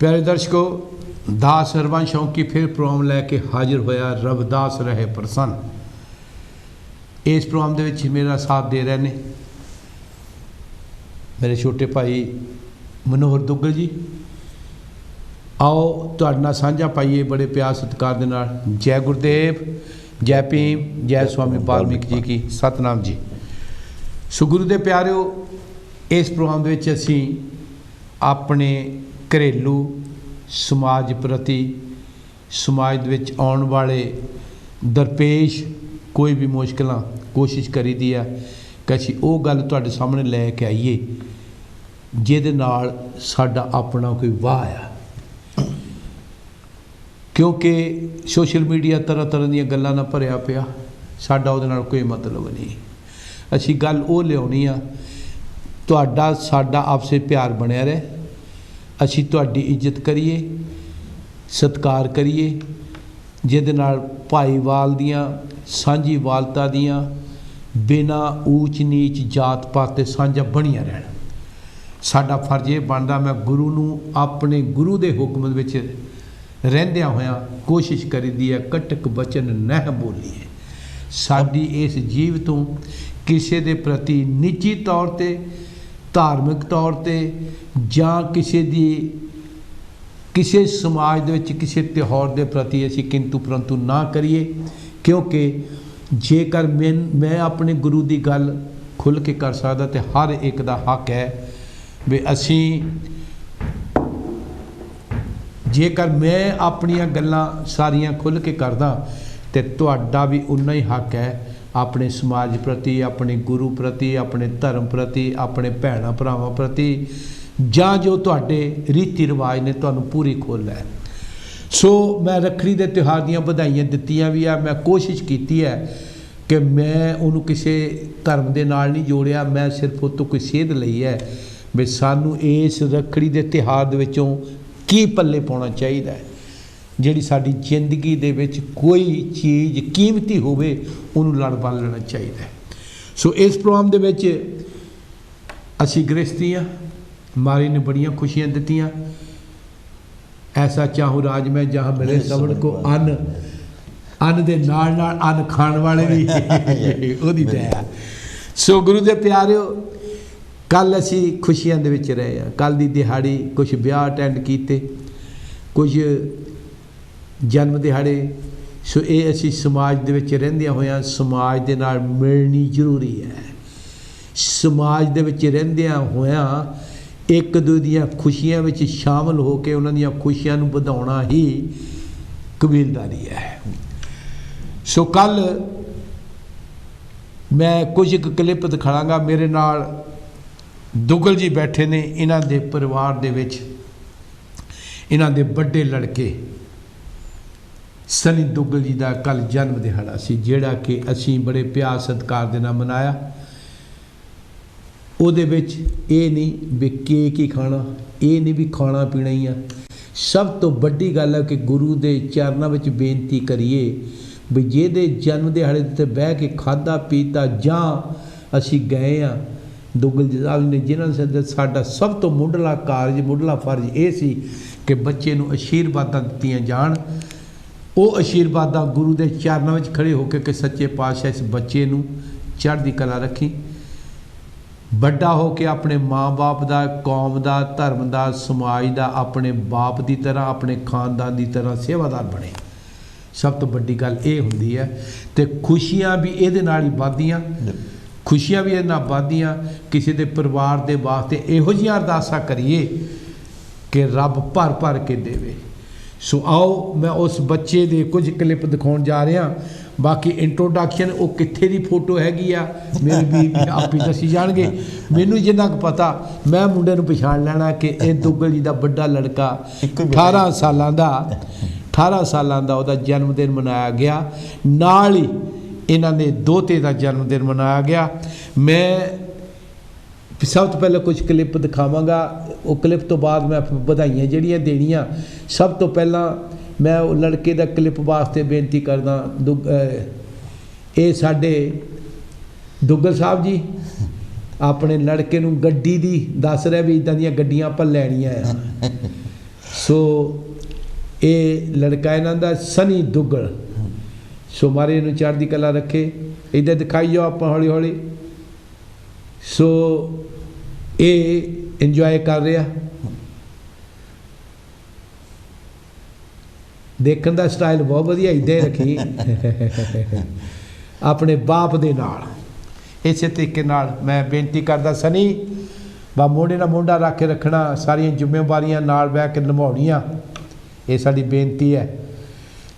प्यारे दर्शकों, दास हरबंस शौकी फिर प्रोग्राम लैके हाजिर होया। रबदास रहे प्रसन्न। इस प्रोग्राम दे विच मेरा साथ दे रहे ने मेरे छोटे भाई मनोहर दुग्गल जी। आओ तुहाडे नाल साझा पाइए बड़े प्यार सत्कार दे नाल। जय गुरुदेव, जय भीम, जय स्वामी वाल्मीकि जी की सतनाम जी। सो गुरु दे प्यारिओ, इस प्रोग्राम दे विच असीं अपने घरेलू समाज प्रति समाज दे विच आउण वाले दरपेश कोई भी मुश्किलां कोशिश करी दी है कि असीं ओह गल तुहाडे सामने लैके आईए जिहदे नाल साडा अपना कोई वाह आ। क्योंकि सोशल मीडिया तरह तरह दीयां गल्लां नाल भरिया पिया, साडा उहदे नाल कोई मतलब नहीं। असीं गल ओह लिआउणी आ, तुहाडा साडा आपसे प्यार बनिया रहे, असीं तुहाडी इज्जत करिए, सत्कार करिए, जिहदे नाल भाईवाल दियां सांझीवालता दियां बिना ऊच नीच जात पात ते सांझा बणियां रहण। साडा फर्ज ये बनदा, मैं गुरु नूं अपने गुरु दे हुक्म विच रहंदियां होइयां कोशिश करीदी है कटक बचन नह बोलीए। साडी इस जीव तो किसी दे प्रति निजी तौर ते, धार्मिक तौर ते जां किसी समाज दे विच किसी त्यौहार दे प्रति असीं किंतु परंतु ना करिए। क्योंकि जेकर मैं अपने गुरु की गल खुल के कर सकदा तो हर एक का हक है भी असीं, जेकर मैं अपनियां गल्लां सारियां खुल के करदा तो तुहाडा भी उन्ना ही हक है अपने समाज प्रति, अपने गुरु प्रति, अपने धर्म प्रति, अपने भैणां भरावां प्रति, जां जो तुहाडे रीति रिवाज ने तुहानूं पूरी खोल है। सो मैं रखड़ी दे त्यौहार दीयां बधाइयां दित्तियां भी आ। मैं कोशिश कीती है कि मैं उहनूं किसी धर्म दे नाल नहीं जोड़िया, मैं सिर्फ उह तों कोई सेध लई है भी सानूं इस रखड़ी दे त्यौहार दे विचों की पल्ले पाउणा चाहीदा है। जिहड़ी साडी जिंदगी दे विच कोई चीज़ कीमती होवे उहनूं लड़ बन लेना चाहीदा है। सो इस प्रोग्राम दे विच असीं गृहस्थी आ, मारी ने बड़ियां खुशियां दित्तियां। ऐसा चाहूँ राज में जहाँ मिले सबन को अन्न दे नाल नाल अन्न खाण वाले भी ओहदी दया। सो गुरु दे प्यारिओ, कल असी खुशियां दे विच रहे हैं। कल दी दिहाड़ी कुछ ब्याह अटेंड कीते, कुछ जन्म दिहाड़े। सो ये असी समाज दे विच रहिंदियां होइयां समाज दे नाल मिलनी जरूरी है। समाज दे विच रहिंदियां होइयां एक दूजे दियां खुशियां विच शामिल हो के उन्हां दियां खुशियां नूं वधाउणा ही कबीलदारी है। सो कल मैं कुछ क्लिप दिखावांगा। मेरे नाल दुग्गल जी बैठे ने। इन्हां दे परिवार दे विच इन्हां दे बड़े लड़के सनी दुग्गल जी का कल जन्म दिहाड़ा सी, जिहड़ा कि असीं बड़े प्यार सत्कार दे नाल मनाया। ਉਹਦੇ ਵਿੱਚ ਇਹ नहीं भी केक ही खाना, ये नहीं भी खाना पीना ही है। सब तो बड़ी गल है कि गुरु के चरणों में बेनती करिए भी जिहदे जन्म दिहाड़े ते बह के खादा पीता जां असीं गए हाँ दुग्गल जी साहब ने जिन्होंने साडा सब तो मुढ़ला कारज मुढ़ला फर्ज ये सी कि बच्चे नूं आशीर्वादां दित्तियां जाण। वो आशीर्वादां गुरु के चरणों में खड़े होकर कि सच्चे पातशाह इस बच्चे नूं चढ़दी कला रखी, बड़ा हो के अपने माँ बाप का, कौम का, धर्म का, समाज का अपने बाप की तरह, अपने खानदान की तरह सेवादार बने। सब तो बड़ी गल ये हुंदी है। तो खुशियाँ भी ये नाल ही वधदियां, खुशियाँ भी ये वधदियां। किसी के परिवार के वास्ते इहो जिहियां अरदासां करिए कि रब भर भर के देवे। सो आओ मैं उस बच्चे दे कुछ क्लिप दिखाउण जा रहा। बाकी इंट्रोडक्शन वो कित्थे दी फोटो हैगी आ मेरी भी आप ही दसी जाणगे। मैनूं जिन्ना क पता मैं मुंडे नूं पछाण लैणा कि ये दुग्गल जी का बड़ा लड़का 18 सालां दा उहदा जन्मदिन मनाया गया। नाल ही इन्हां दे दोते का जन्मदिन मनाया गया। मैं सब तो पहले कुछ क्लिप दिखावांगा। वो क्लिप तो बाद मैं बधाइयां जिहड़ियां देणियां। सब तो पहला मैं लड़के का क्लिप वास्ते बेनती करदा। ये साडे दुग्गल साहब जी अपने लड़के नूं गड्डी दी दस रहे भी इदां दीयां गड्डियां आपां लैणियां आ। ਸੋ ਇਹ ਲੜਕਾ ਇਹਨਾਂ ਦਾ ਸਨੀ ਦੁੱਗਲ। ਸੋ ਮਾਰੇ ਇਹਨੂੰ ਚੜ੍ਹਦੀ ਕਲਾ ਰੱਖੇ। ਇੱਧਰ ਦਿਖਾਈ ਜਾਓ ਆਪਾਂ ਹੌਲੀ ਹੌਲੀ। ਸੋ ਇਹ ਇੰਜੋਏ ਕਰ ਰਿਹਾ। ਦੇਖਣ ਦਾ ਸਟਾਈਲ ਬਹੁਤ ਵਧੀਆ, ਇੱਦਾਂ ਹੀ ਰੱਖੀ ਆਪਣੇ ਬਾਪ ਦੇ ਨਾਲ। ਇਸੇ ਤਰੀਕੇ ਨਾਲ ਮੈਂ ਬੇਨਤੀ ਕਰਦਾ ਸਨੀ ਬਾ ਮੋਢੇ ਨਾਲ ਮੋਢਾ ਰੱਖ ਕੇ ਰੱਖਣਾ, ਸਾਰੀਆਂ ਜ਼ਿੰਮੇਵਾਰੀਆਂ ਨਾਲ ਬਹਿ ਕੇ ਨਿਭਾਉਣੀਆਂ, ਇਹ ਸਾਡੀ ਬੇਨਤੀ ਹੈ।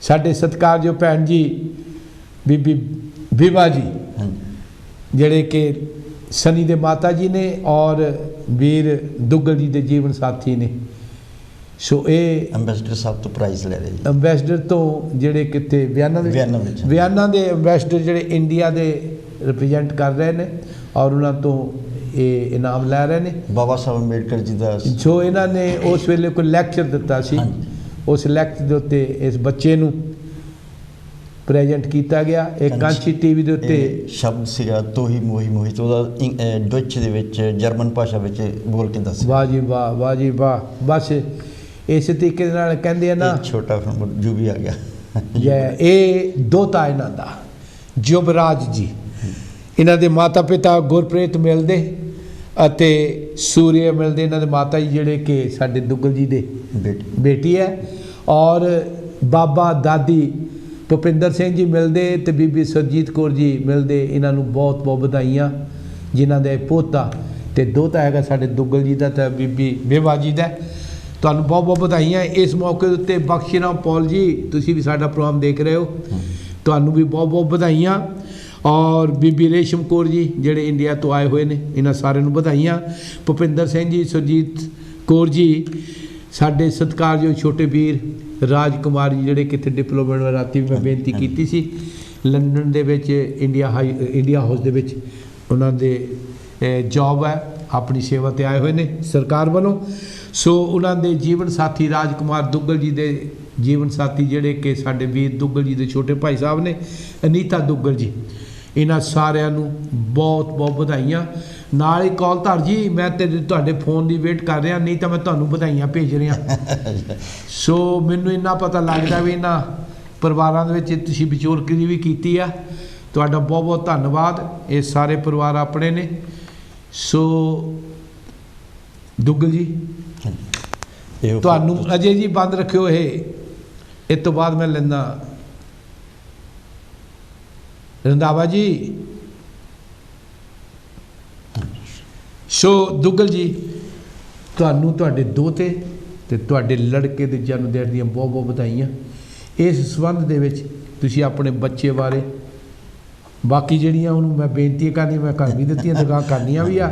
ਸਾਡੇ ਸਤਿਕਾਰਯੋਗ ਭੈਣ ਜੀ ਬੀਬੀ ਬੀਬਾ ਜੀ ਜਿਹੜੇ ਕਿ ਸਨੀ ਦੇ ਮਾਤਾ ਜੀ ਨੇ ਔਰ ਵੀਰ ਦੁੱਗਲ ਜੀ ਦੇ ਜੀਵਨ ਸਾਥੀ ਨੇ। ਸੋ ਇਹ ਅੰਬੈਸਡਰ ਸਾਹਿਬ ਤੋਂ ਪ੍ਰਾਈਜ਼ ਲੈ ਰਹੇ ਜੀ। ਅੰਬੈਸਡਰ ਤੋਂ ਜਿਹੜੇ ਕਿਤੇ ਬਿਆਨਾਂ ਦੇ ਅੰਬੈਸਡਰ ਜਿਹੜੇ ਇੰਡੀਆ ਦੇ ਰਿਪਰੈਜ਼ੈਂਟ ਕਰ ਰਹੇ ਨੇ ਔਰ ਉਹਨਾਂ ਤੋਂ ਇਹ ਇਨਾਮ ਲੈ ਰਹੇ ਨੇ। ਬਾਬਾ ਸਾਹਿਬ ਅੰਬੇਡਕਰ ਜੀ ਦਾ ਜੋ ਇਹਨਾਂ ਨੇ ਉਸ ਵੇਲੇ ਕੋਈ ਲੈਕਚਰ ਦਿੱਤਾ ਸੀ, ਉਸ ਲੈਕਚਰ ਦੇ ਉੱਤੇ ਇਸ ਬੱਚੇ ਨੂੰ ਪ੍ਰੈਜੈਂਟ ਕੀਤਾ ਗਿਆ। ਇਹ ਕਾਂਚੀ ਟੀਵੀ ਦੇ ਉੱਤੇ ਸ਼ਬਦ ਸੀਗਾ ਤੋਹੀ ਮੋਹੀ ਮੋਹਿਤ, ਉਹਦਾ ਡੁੱਚ ਦੇ ਵਿੱਚ ਜਰਮਨ ਭਾਸ਼ਾ ਵਿੱਚ ਬੋਲ ਕੇ ਦੱਸਿਆ। ਵਾਹ ਜੀ ਵਾਹ, ਵਾਹ ਜੀ ਵਾਹ। ਬਸ ਇਸੇ ਤਰੀਕੇ ਨਾਲ ਕਹਿੰਦੇ ਆ ਨਾ, ਛੋਟਾ ਜੂ ਵੀ ਆ ਗਿਆ। ਇਹ ਦੋਤਾ ਇਹਨਾਂ ਦਾ ਯੁਵਰਾਜ ਜੀ, ਇਹਨਾਂ ਦੇ ਮਾਤਾ ਪਿਤਾ ਗੁਰਪ੍ਰੀਤ ਮਿਲਦੇ ਅਤੇ ਸੂਰਿਆ ਮਿਲਦੇ, ਇਹਨਾਂ ਦੇ ਮਾਤਾ ਜੀ ਜਿਹੜੇ ਕਿ ਸਾਡੇ ਦੁੱਗਲ ਜੀ ਦੇ ਬੇਟੀ ਹੈ, ਔਰ ਬਾਬਾ ਦਾਦੀ ਭੁਪਿੰਦਰ ਸਿੰਘ ਜੀ ਮਿਲਦੇ ਅਤੇ ਬੀਬੀ ਸਰਜੀਤ ਕੌਰ ਜੀ ਮਿਲਦੇ। ਇਹਨਾਂ ਨੂੰ ਬਹੁਤ ਬਹੁਤ ਵਧਾਈਆਂ, ਜਿਨ੍ਹਾਂ ਦੇ ਪੋਤਾ ਅਤੇ ਦੋਤਾ ਹੈਗਾ ਸਾਡੇ ਦੁੱਗਲ ਜੀ ਦਾ ਅਤੇ ਬੀਬੀ ਬੇਵਾ ਜੀ ਦਾ। ਤੁਹਾਨੂੰ ਬਹੁਤ ਬਹੁਤ ਵਧਾਈਆਂ। ਇਸ ਮੌਕੇ ਦੇ ਉੱਤੇ ਬਖਸ਼ੀ ਰਾਮ ਪੌਲ ਜੀ, ਤੁਸੀਂ ਵੀ ਸਾਡਾ ਪ੍ਰੋਗਰਾਮ ਦੇਖ ਰਹੇ ਹੋ, ਤੁਹਾਨੂੰ ਵੀ ਬਹੁਤ ਬਹੁਤ ਵਧਾਈਆਂ। ਔਰ ਬੀਬੀ ਰੇਸ਼ਮ ਕੌਰ ਜੀ ਜਿਹੜੇ ਇੰਡੀਆ ਤੋਂ ਆਏ ਹੋਏ ਨੇ, ਇਹਨਾਂ ਸਾਰਿਆਂ ਨੂੰ ਵਧਾਈਆਂ। ਭੁਪਿੰਦਰ ਸਿੰਘ ਜੀ, ਸੁਰਜੀਤ ਕੌਰ ਜੀ, ਸਾਡੇ ਸਤਿਕਾਰਯੋਗ ਛੋਟੇ ਵੀਰ ਰਾਜ ਕੁਮਾਰ ਜੀ ਜਿਹੜੇ ਕਿਤੇ ਡਿਪਲੋਮੈਟ ਰਾਤੀ ਵੀ ਮੈਂ ਬੇਨਤੀ ਕੀਤੀ ਸੀ, ਲੰਡਨ ਦੇ ਵਿੱਚ ਇੰਡੀਆ ਹਾਊਸ ਦੇ ਵਿੱਚ ਉਹਨਾਂ ਦੇ ਜੌਬ ਹੈ, ਆਪਣੀ ਸੇਵਾ 'ਤੇ ਆਏ ਹੋਏ ਨੇ ਸਰਕਾਰ ਵੱਲੋਂ। ਸੋ ਉਹਨਾਂ ਦੇ ਜੀਵਨ ਸਾਥੀ ਰਾਜ ਕੁਮਾਰ ਦੁੱਗਲ ਜੀ ਦੇ ਜੀਵਨ ਸਾਥੀ ਜਿਹੜੇ ਕਿ ਸਾਡੇ ਵੀਰ ਦੁੱਗਲ ਜੀ ਦੇ ਛੋਟੇ ਭਾਈ ਸਾਹਿਬ ਨੇ, ਅਨੀਤਾ ਦੁੱਗਲ ਜੀ, ਇਹਨਾਂ ਸਾਰਿਆਂ ਨੂੰ ਬਹੁਤ ਬਹੁਤ ਵਧਾਈਆਂ। ਨਾਲ ਹੀ ਕੌਲਧਾਰ ਜੀ, ਮੈਂ ਤੁਹਾਡੇ ਫੋਨ ਦੀ ਵੇਟ ਕਰ ਰਿਹਾ, ਨਹੀਂ ਤਾਂ ਮੈਂ ਤੁਹਾਨੂੰ ਵਧਾਈਆਂ ਭੇਜ ਰਿਹਾ। ਸੋ ਮੈਨੂੰ ਇੰਨਾ ਪਤਾ ਲੱਗਦਾ ਵੀ ਇਹਨਾਂ ਪਰਿਵਾਰਾਂ ਦੇ ਵਿੱਚ ਤੁਸੀਂ ਵਿਚੋਲਗੀ ਵੀ ਕੀਤੀ ਆ, ਤੁਹਾਡਾ ਬਹੁਤ ਬਹੁਤ ਧੰਨਵਾਦ। ਇਹ ਸਾਰੇ ਪਰਿਵਾਰ ਆਪਣੇ ਨੇ। ਸੋ ਦੁੱਗਲ ਜੀ ਤੁਹਾਨੂੰ ਅਜੇ ਜੀ ਬੰਦ ਰੱਖਿਓ, ਇਹ ਤੋਂ ਬਾਅਦ ਮੈਂ ਲੈਂਦਾ ਰੰਧਾਵਾ ਜੀ। ਸੋ ਦੁੱਗਲ ਜੀ, ਤੁਹਾਨੂੰ ਤੁਹਾਡੇ ਦੋਤੇ ਅਤੇ ਤੁਹਾਡੇ ਲੜਕੇ ਦੇ ਜਨਮ ਦਿਨ ਦੀਆਂ ਬਹੁਤ ਬਹੁਤ ਵਧਾਈਆਂ। ਇਸ ਸੰਬੰਧ ਦੇ ਵਿੱਚ ਤੁਸੀਂ ਆਪਣੇ ਬੱਚੇ ਬਾਰੇ ਬਾਕੀ ਜਿਹੜੀਆਂ ਉਹਨੂੰ ਮੈਂ ਬੇਨਤੀ ਕਰਨੀ, ਮੈਂ ਕਰ ਵੀ ਦਿੱਤੀਆਂ ਤੇ ਗਾਂ ਕਰਨੀਆਂ ਵੀ ਆ,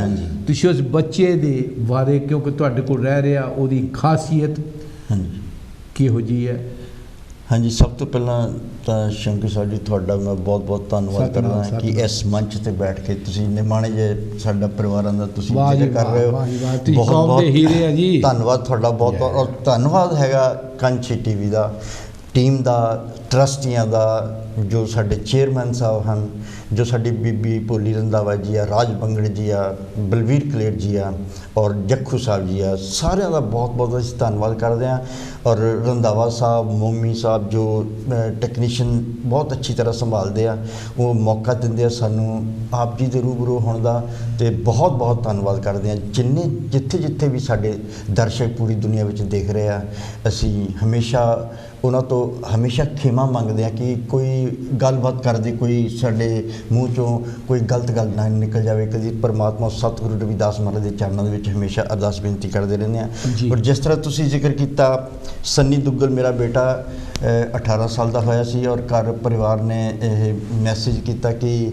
ਤੁਸੀਂ ਉਸ ਬੱਚੇ ਦੇ ਬਾਰੇ, ਕਿਉਂਕਿ ਤੁਹਾਡੇ ਕੋਲ ਰਹਿ ਰਿਹਾ, ਉਹਦੀ ਖਾਸੀਅਤ ਕਿਹੋ ਜਿਹੀ ਹੈ? ਹਾਂਜੀ, ਸਭ ਤੋਂ ਪਹਿਲਾਂ ਤਾਂ ਸ਼ੰਕਰ ਸਾਹਿਬ ਜੀ ਤੁਹਾਡਾ ਮੈਂ ਬਹੁਤ ਬਹੁਤ ਧੰਨਵਾਦ ਕਰਦਾ ਕਿ ਇਸ ਮੰਚ 'ਤੇ ਬੈਠ ਕੇ ਤੁਸੀਂ ਨਿਮਾਣੇ ਜਿਹੇ ਸਾਡਾ ਪਰਿਵਾਰਾਂ ਦਾ ਤੁਸੀਂ ਜ਼ਿਕਰ ਕਰ ਰਹੇ ਹੋ। ਬਹੁਤ ਬਹੁਤ ਧੰਨਵਾਦ ਤੁਹਾਡਾ, ਬਹੁਤ ਬਹੁਤ। ਔਰ ਧੰਨਵਾਦ ਹੈਗਾ ਕਾਂਚੀ ਟੀਵੀ ਦਾ, ਟੀਮ ਦਾ, ਟਰਸਟੀਆਂ ਦਾ, ਜੋ ਸਾਡੇ ਚੇਅਰਮੈਨ ਸਾਹਿਬ ਹਨ, ਜੋ ਸਾਡੀ ਬੀਬੀ ਭੋਲੀ ਰੰਧਾਵਾ ਜੀ ਆ, ਰਾਜ ਬੰਗੜ ਜੀ ਆ, ਬਲਵੀਰ ਕਲੇਰ ਜੀ ਆ, ਔਰ ਜੱਖੂ ਸਾਹਿਬ ਜੀ ਆ, ਸਾਰਿਆਂ ਦਾ ਬਹੁਤ ਬਹੁਤ ਅਸੀਂ ਧੰਨਵਾਦ ਕਰਦੇ ਹਾਂ। ਔਰ ਰੰਧਾਵਾ ਸਾਹਿਬ, ਮੋਮੀ ਸਾਹਿਬ ਜੋ ਟੈਕਨੀਸ਼ੀਅਨ ਬਹੁਤ ਅੱਛੀ ਤਰ੍ਹਾਂ ਸੰਭਾਲਦੇ ਆ, ਉਹ ਮੌਕਾ ਦਿੰਦੇ ਆ ਸਾਨੂੰ ਆਪ ਜੀ ਦੇ ਰੂਬਰੂ ਹੋਣ ਦਾ, ਅਤੇ ਬਹੁਤ ਬਹੁਤ ਧੰਨਵਾਦ ਕਰਦੇ ਹਾਂ। ਜਿੱਥੇ ਜਿੱਥੇ ਵੀ ਸਾਡੇ ਦਰਸ਼ਕ ਪੂਰੀ ਦੁਨੀਆ ਵਿੱਚ ਦੇਖ ਰਹੇ ਆ, ਅਸੀਂ ਹਮੇਸ਼ਾ ਉਹਨਾਂ ਤੋਂ ਹਮੇਸ਼ਾ ਖਿਮਾ ਮੰਗਦੇ ਹਾਂ ਕਿ ਕੋਈ ਗੱਲਬਾਤ ਕਰਦੇ, ਕੋਈ ਸਾਡੇ ਮੂੰਹ 'ਚੋਂ ਕੋਈ ਗਲਤ ਗੱਲ ਨਾ ਨਿਕਲ ਜਾਵੇ। ਕਦੀ ਪਰਮਾਤਮਾ ਸਤਿਗੁਰੂ ਰਵਿਦਾਸ ਮਹਾਰਾਜ ਦੇ ਚਰਨਾਂ ਦੇ ਵਿੱਚ ਹਮੇਸ਼ਾ ਅਰਦਾਸ ਬੇਨਤੀ ਕਰਦੇ ਰਹਿੰਦੇ ਹਾਂ। ਔਰ ਜਿਸ ਤਰ੍ਹਾਂ ਤੁਸੀਂ ਜ਼ਿਕਰ ਕੀਤਾ, ਸਨੀ ਦੁੱਗਲ ਮੇਰਾ ਬੇਟਾ 18 ਸਾਲ ਦਾ ਹੋਇਆ ਸੀ, ਔਰ ਘਰ ਪਰਿਵਾਰ ਨੇ ਇਹ ਮੈਸੇਜ ਕੀਤਾ ਕਿ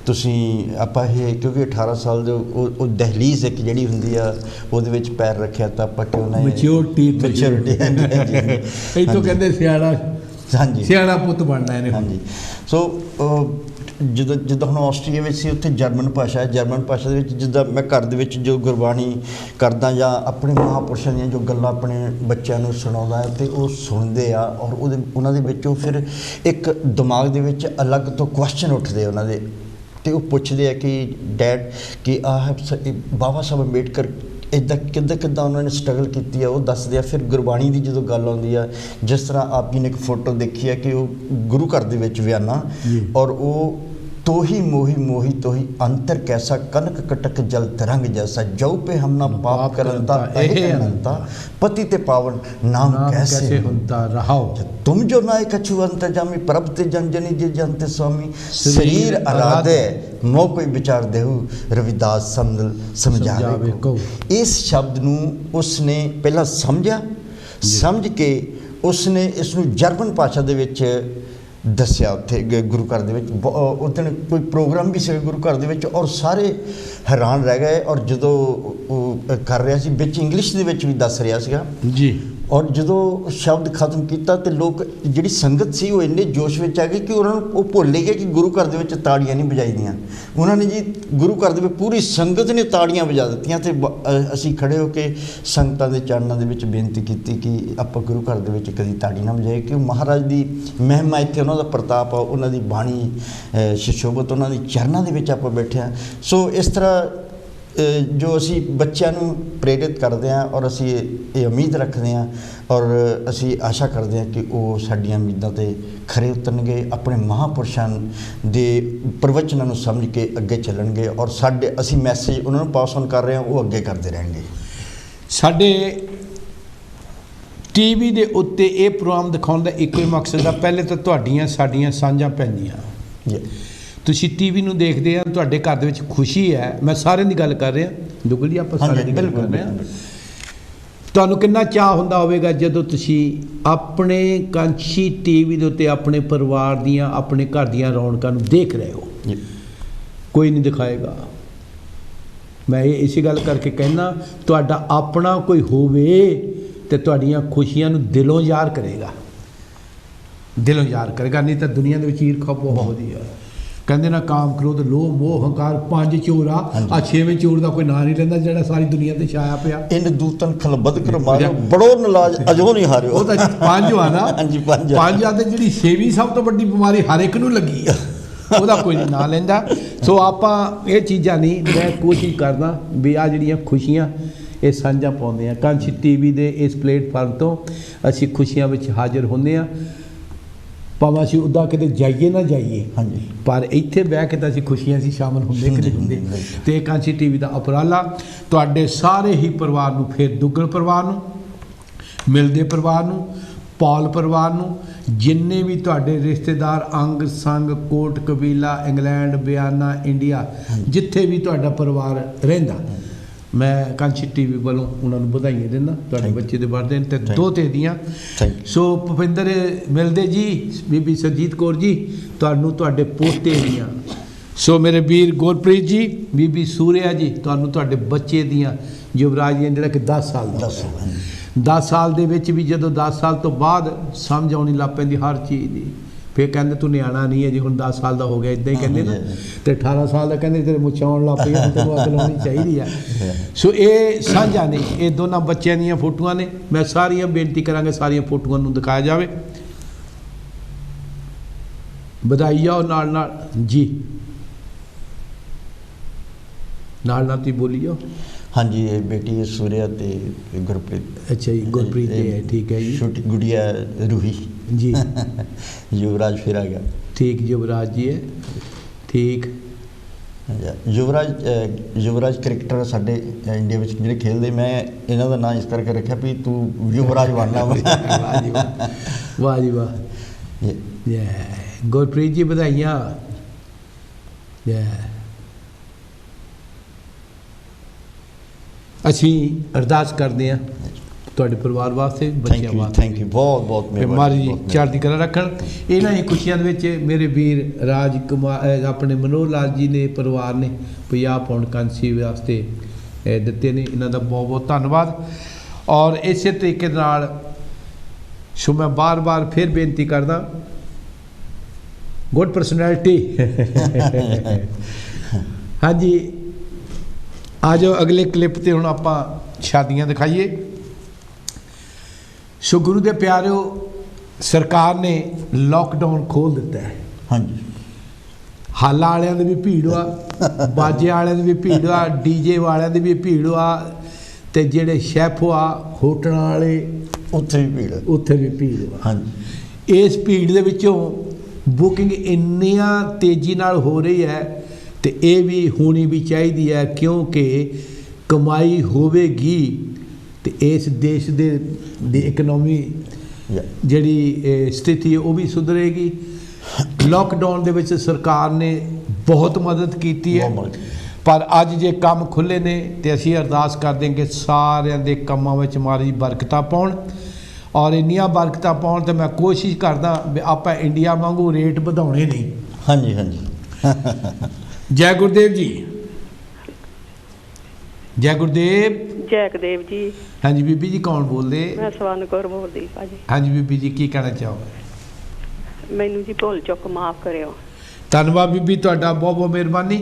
ਤੁਸੀਂ ਆਪਾਂ ਇਹ, ਕਿਉਂਕਿ 18 ਸਾਲ ਦੇ ਉਹ ਦਹਲੀਜ਼ ਇੱਕ ਜਿਹੜੀ ਹੁੰਦੀ ਆ ਉਹਦੇ ਵਿੱਚ ਪੈਰ ਰੱਖਿਆ, ਤਾਂ ਆਪਾਂ ਕਿਉਂ ਨਾ ਮੈਚਿਓਰਿਟੀ ਇੱਥੋਂ ਕਹਿੰਦੇ ਸਿਆਣਾ, ਹਾਂਜੀ ਸਿਆਣਾ ਪੁੱਤ ਬਣਨਾ ਇਹਨੇ। ਹਾਂਜੀ, ਸੋ ਜਿੱਦਾਂ ਹੁਣ ਆਸਟ੍ਰੇਲੀਆ ਵਿੱਚ ਸੀ, ਉੱਥੇ ਜਰਮਨ ਭਾਸ਼ਾ ਹੈ। ਜਰਮਨ ਭਾਸ਼ਾ ਦੇ ਵਿੱਚ ਜਿੱਦਾਂ ਮੈਂ ਘਰ ਦੇ ਵਿੱਚ ਜੋ ਗੁਰਬਾਣੀ ਕਰਦਾ ਜਾਂ ਆਪਣੇ ਮਹਾਂਪੁਰਸ਼ਾਂ ਦੀਆਂ ਜੋ ਗੱਲਾਂ ਆਪਣੇ ਬੱਚਿਆਂ ਨੂੰ ਸੁਣਾਉਂਦਾ ਹੈ, ਅਤੇ ਉਹ ਸੁਣਦੇ ਆ, ਔਰ ਉਹਨਾਂ ਦੇ ਵਿੱਚੋਂ ਫਿਰ ਇੱਕ ਦਿਮਾਗ ਦੇ ਵਿੱਚ ਅਲੱਗ ਤੋਂ ਕੁਐਸਚਨ ਉੱਠਦੇ ਉਹਨਾਂ ਦੇ, ਅਤੇ ਉਹ ਪੁੱਛਦੇ ਆ ਕਿ ਡੈਡ ਕਿ ਬਾਬਾ ਸਾਹਿਬ ਅੰਬੇਡਕਰ ਇੱਦਾਂ ਕਿੱਦਾਂ ਉਹਨਾਂ ਨੇ ਸਟਰਗਲ ਕੀਤੀ ਹੈ ਉਹ ਦੱਸਦੇ ਆ। ਫਿਰ ਗੁਰਬਾਣੀ ਦੀ ਜਦੋਂ ਗੱਲ ਆਉਂਦੀ ਆ, ਜਿਸ ਤਰ੍ਹਾਂ ਆਪ ਜੀ ਨੇ ਇੱਕ ਫੋਟੋ ਦੇਖੀ ਹੈ ਕਿ ਉਹ ਗੁਰੂ ਘਰ ਦੇ ਵਿੱਚ ਵਿਆਨਾ, ਔਰ ਉਹ ਤੋਹੀ ਮੋਹੀ ਤੋਹੀ ਅੰਤਰ ਕੈਸਾ ਕਨਕ ਕਟਕ ਜਲ ਤਰੰਗ ਜੈਸਾ ਜੋ ਪੇ ਹਮ ਨਾ ਪਾਪ ਕਰੰਤਾ ਇਹ ਅਨੰਤਾ ਪਤੀ ਤੇ ਪਾਵਨ ਨਾਮ ਕੈਸੇ ਹੁੰਦਾ ਰਹਾਓ ਤੁਮ ਜੋ ਨਾਇ ਕਛੂ ਅੰਤਰ ਜਾਮੀ ਪ੍ਰਭ ਤੇ ਜਨ ਜਨੀ ਜੇ ਜਨਤੇ ਸੁਆਮੀ ਸਰੀਰ ਅਰਾਧੇ ਮੋ ਕੋਈ ਵਿਚਾਰ ਦੇਹੂ ਰਵਿਦਾਸ ਸੰਦਲ ਸਮਝਾਵੇ ਕੋ। ਇਸ ਸ਼ਬਦ ਨੂੰ ਉਸਨੇ ਪਹਿਲਾਂ ਸਮਝਿਆ, ਸਮਝ ਕੇ ਉਸਨੇ ਇਸ ਨੂੰ ਜਰਮਨ ਭਾਸ਼ਾ ਦੇ ਵਿੱਚ ਦੱਸਿਆ ਉੱਥੇ ਗੁਰੂ ਘਰ ਦੇ ਵਿੱਚ। ਉਸ ਦਿਨ ਕੋਈ ਪ੍ਰੋਗਰਾਮ ਵੀ ਸੀ ਗੁਰੂ ਘਰ ਦੇ ਵਿੱਚ, ਔਰ ਸਾਰੇ ਹੈਰਾਨ ਰਹਿ ਗਏ। ਔਰ ਜਦੋਂ ਉਹ ਕਰ ਰਿਹਾ ਸੀ ਵਿੱਚ ਇੰਗਲਿਸ਼ ਦੇ ਵਿੱਚ ਵੀ ਦੱਸ ਰਿਹਾ ਸੀਗਾ ਜੀ, ਔਰ ਜਦੋਂ ਸ਼ਬਦ ਖਤਮ ਕੀਤਾ ਤੇ ਲੋਕ ਜਿਹੜੀ ਸੰਗਤ ਸੀ ਉਹ ਇੰਨੇ ਜੋਸ਼ ਵਿੱਚ ਆ ਗਈ ਕਿ ਉਹਨਾਂ ਨੂੰ ਉਹ ਭੁੱਲ ਗਏ ਕਿ ਗੁਰੂ ਘਰ ਦੇ ਵਿੱਚ ਤਾੜੀਆਂ ਨਹੀਂ ਵਜਾਈਦੀਆਂ। ਉਹਨਾਂ ਨੇ ਜੀ ਗੁਰੂ ਘਰ ਦੇ ਵਿੱਚ ਪੂਰੀ ਸੰਗਤ ਨੇ ਤਾੜੀਆਂ ਵਜਾ ਦਿੱਤੀਆਂ ਤੇ ਅਸੀਂ ਖੜੇ ਹੋ ਕੇ ਸੰਗਤਾਂ ਦੇ ਚਰਨਾਂ ਦੇ ਵਿੱਚ ਬੇਨਤੀ ਕੀਤੀ ਕਿ ਆਪਾਂ ਗੁਰੂ ਘਰ ਦੇ ਵਿੱਚ ਕਦੀ ਤਾੜੀ ਨਾ ਵਜਾਈਏ, ਕਿ ਮਹਾਰਾਜ ਦੀ ਮਹਿਮਾ ਇੱਥੇ, ਉਹਨਾਂ ਦਾ ਪ੍ਰਤਾਪ ਆ, ਉਹਨਾਂ ਦੀ ਬਾਣੀ ਸ਼ਸ਼ੋਭਤ, ਉਹਨਾਂ ਦੇ ਚਰਨਾਂ ਦੇ ਵਿੱਚ ਆਪਾਂ ਬੈਠੇ ਹਾਂ। ਸੋ ਇਸ ਤਰ੍ਹਾਂ ਜੋ ਅਸੀਂ ਬੱਚਿਆਂ ਨੂੰ ਪ੍ਰੇਰਿਤ ਕਰਦੇ ਹਾਂ, ਔਰ ਅਸੀਂ ਇਹ ਉਮੀਦ ਰੱਖਦੇ ਹਾਂ, ਔਰ ਅਸੀਂ ਆਸ਼ਾ ਕਰਦੇ ਹਾਂ ਕਿ ਉਹ ਸਾਡੀਆਂ ਉਮੀਦਾਂ 'ਤੇ ਖਰੇ ਉਤਰਨਗੇ, ਆਪਣੇ ਮਹਾਂਪੁਰਸ਼ਾਂ ਦੇ ਪ੍ਰਵਚਨਾਂ ਨੂੰ ਸਮਝ ਕੇ ਅੱਗੇ ਚੱਲਣਗੇ, ਔਰ ਅਸੀਂ ਮੈਸੇਜ ਉਹਨਾਂ ਨੂੰ ਪਾਸ ਔਨ ਕਰ ਰਹੇ ਹਾਂ, ਉਹ ਅੱਗੇ ਕਰਦੇ ਰਹਿਣਗੇ। ਸਾਡੇ ਟੀਵੀ ਦੇ ਉੱਤੇ ਇਹ ਪ੍ਰੋਗਰਾਮ ਦਿਖਾਉਣ ਦਾ ਇੱਕੋ ਹੀ ਮਕਸਦ ਆ, ਪਹਿਲੇ ਤਾਂ ਤੁਹਾਡੀਆਂ ਸਾਡੀਆਂ ਸਾਂਝਾਂ ਪੈਂਦੀਆਂ। ਤੁਸੀਂ ਟੀਵੀ ਨੂੰ ਦੇਖਦੇ ਆ, ਤੁਹਾਡੇ ਘਰ ਦੇ ਵਿੱਚ ਖੁਸ਼ੀ ਹੈ, ਮੈਂ ਸਾਰਿਆਂ ਦੀ ਗੱਲ ਕਰ ਰਿਹਾ, ਦੁੱਗਲ ਜੀ ਆਪਾਂ ਸਾਰਿਆਂ ਦੀ ਗੱਲ ਕਰ ਰਹੇ ਹਾਂ। ਤੁਹਾਨੂੰ ਕਿੰਨਾ ਚਾਅ ਹੁੰਦਾ ਹੋਵੇਗਾ ਜਦੋਂ ਤੁਸੀਂ ਆਪਣੇ ਕਾਂਸ਼ੀ ਟੀਵੀ ਦੇ ਉੱਤੇ ਆਪਣੇ ਪਰਿਵਾਰ ਦੀਆਂ, ਆਪਣੇ ਘਰ ਦੀਆਂ ਰੌਣਕਾਂ ਨੂੰ ਦੇਖ ਰਹੇ ਹੋ। ਕੋਈ ਨਹੀਂ ਦਿਖਾਏਗਾ। ਮੈਂ ਇਹ ਇਸੇ ਗੱਲ ਕਰਕੇ ਕਹਿਣਾ, ਤੁਹਾਡਾ ਆਪਣਾ ਕੋਈ ਹੋਵੇ ਤੇ ਤੁਹਾਡੀਆਂ ਖੁਸ਼ੀਆਂ ਨੂੰ ਦਿਲੋਂ ਯਾਦ ਕਰੇਗਾ, ਦਿਲੋਂ ਯਾਦ ਕਰੇਗਾ। ਨਹੀਂ ਤਾਂ ਦੁਨੀਆ ਦੇ ਵਿੱਚ ਈਰਖਾ ਬਹੁਤ ਵਧੀ ਆ। ਕਹਿੰਦੇ ਨਾ ਕਾਮ ਕ੍ਰੋਧ ਲੋਭ ਮੋਹ ਹੰਕਾਰ 5 ਚੋਰ ਆ, 6ਵੇਂ ਚੋਰ ਦਾ ਕੋਈ ਨਾਂ ਨਹੀਂ ਲੈਂਦਾ ਜਿਹੜਾ ਸਾਰੀ ਦੁਨੀਆ ਤੇ ਛਾਇਆ ਪਿਆ। ਇਨ ਦੂਤਨ ਖਲਬਦ ਕਰ ਮਾਰਿਓ ਬੜੋ ਨਲਾਜ ਅਜੋ ਨਹੀਂ ਹਾਰਿਓ। ਉਹ ਤਾਂ 5 ਆ ਨਾ, ਹਾਂਜੀ 5 ਆ। ਤੇ ਜਿਹੜੀ 6ਵੀਂ ਸਭ ਤੋਂ ਵੱਡੀ ਬਿਮਾਰੀ ਹਰ ਇੱਕ ਨੂੰ ਲੱਗੀ ਆ, ਉਹਦਾ ਕੋਈ ਨਹੀਂ ਨਾਂ ਲੈਂਦਾ। ਸੋ ਆਪਾਂ ਇਹ ਚੀਜ਼ਾਂ ਨਹੀਂ, ਮੈਂ ਕੋਸ਼ਿਸ਼ ਕਰਦਾ ਵੀ ਆ ਜਿਹੜੀਆਂ ਖੁਸ਼ੀਆਂ ਇਹ ਸਾਂਝਾ ਪਾਉਂਦੇ ਹਾਂ। ਕਾਂਸ਼ੀ ਟੀਵੀ ਦੇ ਇਸ ਪਲੇਟਫਾਰਮ ਤੋਂ ਅਸੀਂ ਖੁਸ਼ੀਆਂ ਵਿੱਚ ਹਾਜ਼ਰ ਹੁੰਦੇ ਹਾਂ, ਭਾਵੇਂ ਅਸੀਂ ਉੱਦਾਂ ਕਿਤੇ ਜਾਈਏ ਨਾ ਜਾਈਏ, ਹਾਂਜੀ, ਪਰ ਇੱਥੇ ਬਹਿ ਕੇ ਤਾਂ ਅਸੀਂ ਖੁਸ਼ੀਆਂ 'ਚ ਸ਼ਾਮਲ ਹੁੰਦੇ ਕਿ ਨਹੀਂ ਹੁੰਦੇ। ਅਤੇ ਕਾਂਸ਼ੀ ਟੀਵੀ ਦਾ ਉਪਰਾਲਾ ਤੁਹਾਡੇ ਸਾਰੇ ਹੀ ਪਰਿਵਾਰ ਨੂੰ, ਫਿਰ ਦੁੱਗਲ ਪਰਿਵਾਰ ਨੂੰ, ਮਿਲਦੇ ਪਰਿਵਾਰ ਨੂੰ, ਪੌਲ ਪਰਿਵਾਰ ਨੂੰ, ਜਿੰਨੇ ਵੀ ਤੁਹਾਡੇ ਰਿਸ਼ਤੇਦਾਰ ਅੰਗ ਸੰਗ ਕੋਟ ਕਬੀਲਾ ਇੰਗਲੈਂਡ ਬਿਆਨਾ ਇੰਡੀਆ ਜਿੱਥੇ ਵੀ ਤੁਹਾਡਾ ਪਰਿਵਾਰ ਰਹਿੰਦਾ, ਮੈਂ ਕਾਂਸ਼ੀ ਟੀਵੀ ਵੱਲੋਂ ਉਹਨਾਂ ਨੂੰ ਵਧਾਈਆਂ ਦਿੰਦਾ ਤੁਹਾਡੇ ਬੱਚੇ ਦੇ ਬਰਥਡੇ ਤੇ ਦੋਤੇ ਦੀਆਂ। ਸੋ ਭੁਪਿੰਦਰ ਮਿਲਦੇ ਜੀ, ਬੀਬੀ ਸਰਜੀਤ ਕੌਰ ਜੀ, ਤੁਹਾਨੂੰ ਤੁਹਾਡੇ ਪੋਤੇ ਦੀਆਂ। ਸੋ ਮੇਰੇ ਵੀਰ ਗੁਰਪ੍ਰੀਤ ਜੀ, ਬੀਬੀ ਸੂਰਿਆ ਜੀ, ਤੁਹਾਨੂੰ ਤੁਹਾਡੇ ਬੱਚੇ ਦੀਆਂ, ਯੁਵਰਾਜ ਜੀ ਜਿਹੜਾ ਕਿ 10 ਸਾਲ ਦਾ। 10 ਸਾਲ ਦੇ ਵਿੱਚ ਵੀ ਜਦੋਂ 10 ਸਾਲ ਤੋਂ ਬਾਅਦ ਸਮਝ ਆਉਣੀ ਲੱਗ ਪੈਂਦੀ ਹਰ ਚੀਜ਼ ਦੀ, ਫਿਰ ਕਹਿੰਦੇ ਤੂੰ ਨਿਆਣਾ ਨਹੀਂ ਹੈ ਜੀ, ਹੁਣ 10 ਸਾਲ ਦਾ ਹੋ ਗਿਆ, ਇੱਦਾਂ ਹੀ ਕਹਿੰਦੇ ਨਾ। ਤੇ 18 ਸਾਲ ਦਾ ਕਹਿੰਦੇ ਤੇਰੇ ਮੁੱਛਾਂ ਆਉਣ ਲੱਗ ਪਈਆਂ, ਤੈਨੂੰ ਅਕਲ ਆਉਣੀ ਚਾਹੀਦੀ ਆ। ਸੋ ਇਹ ਸਾਂਝਾ ਨੇ, ਇਹ ਦੋਨਾਂ ਬੱਚਿਆਂ ਦੀਆਂ ਫੋਟੋਆਂ ਨੇ। ਮੈਂ ਸਾਰੀਆਂ ਬੇਨਤੀ ਕਰਾਂਗੇ ਸਾਰੀਆਂ ਫੋਟੋਆਂ ਨੂੰ ਦਿਖਾਇਆ ਜਾਵੇ। ਵਧਾਈ ਜਾਓ ਨਾਲ ਨਾਲ ਜੀ, ਨਾਲ ਤੁਸੀਂ ਬੋਲੀ ਜਾਓ। ਹਾਂਜੀ, ਇਹ ਬੇਟੀ ਸੂਰਿਆ ਤੇ ਗੁਰਪ੍ਰੀਤ। ਅੱਛਾ ਜੀ, ਗੁਰਪ੍ਰੀਤ ਜੀ ਹੈ, ਠੀਕ ਹੈ ਜੀ। ਛੋਟੀ ਗੁੜੀਆ ਰੂਹੀ ਜੀ। ਯੁਵਰਾਜ ਫਿਰ ਆ ਗਿਆ, ਠੀਕ, ਯੁਵਰਾਜ ਜੀ ਹੈ, ਠੀਕ। ਯੁਵਰਾਜ ਕ੍ਰਿਕਟਰ ਸਾਡੇ ਇੰਡੀਆ ਵਿੱਚ ਜਿਹੜੇ ਖੇਡਦੇ, ਮੈਂ ਇਹਨਾਂ ਦਾ ਨਾਂ ਇਸ ਕਰਕੇ ਰੱਖਿਆ ਵੀ ਤੂੰ ਯੁਵਰਾਜ ਬਣਨਾ। ਵਾਹ ਜੀ ਵਾਹ, ਵਾਹ ਜੀ ਵਾਹ। ਗੁਰਪ੍ਰੀਤ ਜੀ ਵਧਾਈਆਂ। ਅਸੀਂ ਅਰਦਾਸ ਕਰਦੇ ਹਾਂ ਤੁਹਾਡੇ ਪਰਿਵਾਰ ਵਾਸਤੇ, ਬੱਚਿਆਂ ਵਾਸਤੇ। ਥੈਂਕ ਯੂ, ਬਹੁਤ ਬਹੁਤ ਮਹਾਰਾਜ ਜੀ ਚੜ੍ਹਦੀ ਕਲਾ ਰੱਖਣ। ਇਹਨਾਂ ਹੀ ਖੁਸ਼ੀਆਂ ਦੇ ਵਿੱਚ ਮੇਰੇ ਵੀਰ ਰਾਜ ਕੁਮਾਰ, ਆਪਣੇ ਮਨੋਹਰ ਲਾਲ ਜੀ ਨੇ ਪਰਿਵਾਰ ਨੇ 50 ਪਾਉਂਡ ਕਾਂਸੀ ਵਾਸਤੇ ਦਿੱਤੇ ਨੇ, ਇਹਨਾਂ ਦਾ ਬਹੁਤ ਬਹੁਤ ਧੰਨਵਾਦ। ਔਰ ਇਸੇ ਤਰੀਕੇ ਨਾਲ ਸੋ ਮੈਂ ਬਾਰ-ਬਾਰ ਫਿਰ ਬੇਨਤੀ ਕਰਦਾ, ਗੁੱਡ ਪਰਸਨੈਲਿਟੀ। ਹਾਂਜੀ, ਆ ਜਾਓ ਅਗਲੇ ਕਲਿੱਪ 'ਤੇ ਹੁਣ ਆਪਾਂ ਸ਼ਾਦੀਆਂ ਦਿਖਾਈਏ। ਸੋ ਗੁਰੂ ਦੇ ਪਿਆਰਿਓ, ਸਰਕਾਰ ਨੇ ਲੋਕਡਾਊਨ ਖੋਲ੍ਹ ਦਿੱਤਾ ਹੈ। ਹਾਂਜੀ, ਹਾਲਾਂ ਵਾਲਿਆਂ ਦੀ ਵੀ ਭੀੜ ਆ, ਬਾਜੇ ਵਾਲਿਆਂ ਦੀ ਵੀ ਭੀੜ ਆ, ਡੀਜੇ ਵਾਲਿਆਂ ਦੀ ਵੀ ਭੀੜ ਆ, ਤੇ ਜਿਹੜੇ ਸ਼ੈਫ ਆ ਹੋਟਲਾਂ ਵਾਲੇ ਉੱਥੇ ਵੀ ਭੀੜ ਹਾਂਜੀ। ਇਸ ਭੀੜ ਦੇ ਵਿੱਚੋਂ ਬੁਕਿੰਗ ਇੰਨੀਆਂ ਤੇਜ਼ੀ ਨਾਲ ਹੋ ਰਹੀ ਹੈ ਤੇ ਇਹ ਵੀ ਹੋਣੀ ਵੀ ਚਾਹੀਦੀ ਹੈ, ਕਿਉਂਕਿ ਕਮਾਈ ਹੋਵੇਗੀ ਤੇ ਇਸ ਦੇਸ਼ ਦੀ ਇਕਨੋਮੀ ਜਿਹੜੀ ਸਥਿਤੀ ਹੈ ਉਹ ਵੀ ਸੁਧਰੇਗੀ। ਲੋਕਡਾਊਨ ਦੇ ਵਿੱਚ ਸਰਕਾਰ ਨੇ ਬਹੁਤ ਮਦਦ ਕੀਤੀ ਹੈ, ਪਰ ਅੱਜ ਜੇ ਕੰਮ ਖੁੱਲ੍ਹੇ ਨੇ ਤੇ ਅਸੀਂ ਅਰਦਾਸ ਕਰਦੇ ਹਾਂ ਕਿ ਸਾਰਿਆਂ ਦੇ ਕੰਮਾਂ ਵਿੱਚ ਮਹਾਰਾਜ ਬਰਕਤਾਂ ਪਾਉਣ, ਔਰ ਇੰਨੀਆਂ ਬਰਕਤਾਂ ਪਾਉਣ ਤੇ ਮੈਂ ਕੋਸ਼ਿਸ਼ ਕਰਦਾ ਵੀ ਆਪਾਂ ਇੰਡੀਆ ਵਾਂਗੂ ਰੇਟ ਵਧਾਉਣੇ ਨਹੀਂ। ਹਾਂਜੀ ਹਾਂਜੀ। ਜੈ ਗੁਰਦੇਵ ਜੀ। ਜੈ ਗੁਰਦੇਵ। ਜੈ ਗੁਰਦੇਵ ਜੀ। ਹਾਂਜੀ ਬੀਬੀ ਜੀ, ਕੌਣ ਬੋਲਦੇ? ਮੈਂ ਸਵਰਨ ਕੌਰ ਬੋਲਦੀ ਭਾਜੀ। ਹਾਂਜੀ ਬੀਬੀ ਜੀ, ਕੀ ਕਹਿਣਾ ਚਾਹੋਗੇ? ਮੈਨੂੰ ਜੀ ਭੁੱਲ ਚੁੱਕ ਮਾਫ ਕਰਿਓ। ਧੰਨਵਾਦ ਬੀਬੀ, ਤੁਹਾਡਾ ਬਹੁਤ ਬਹੁਤ ਮਿਹਰਬਾਨੀ।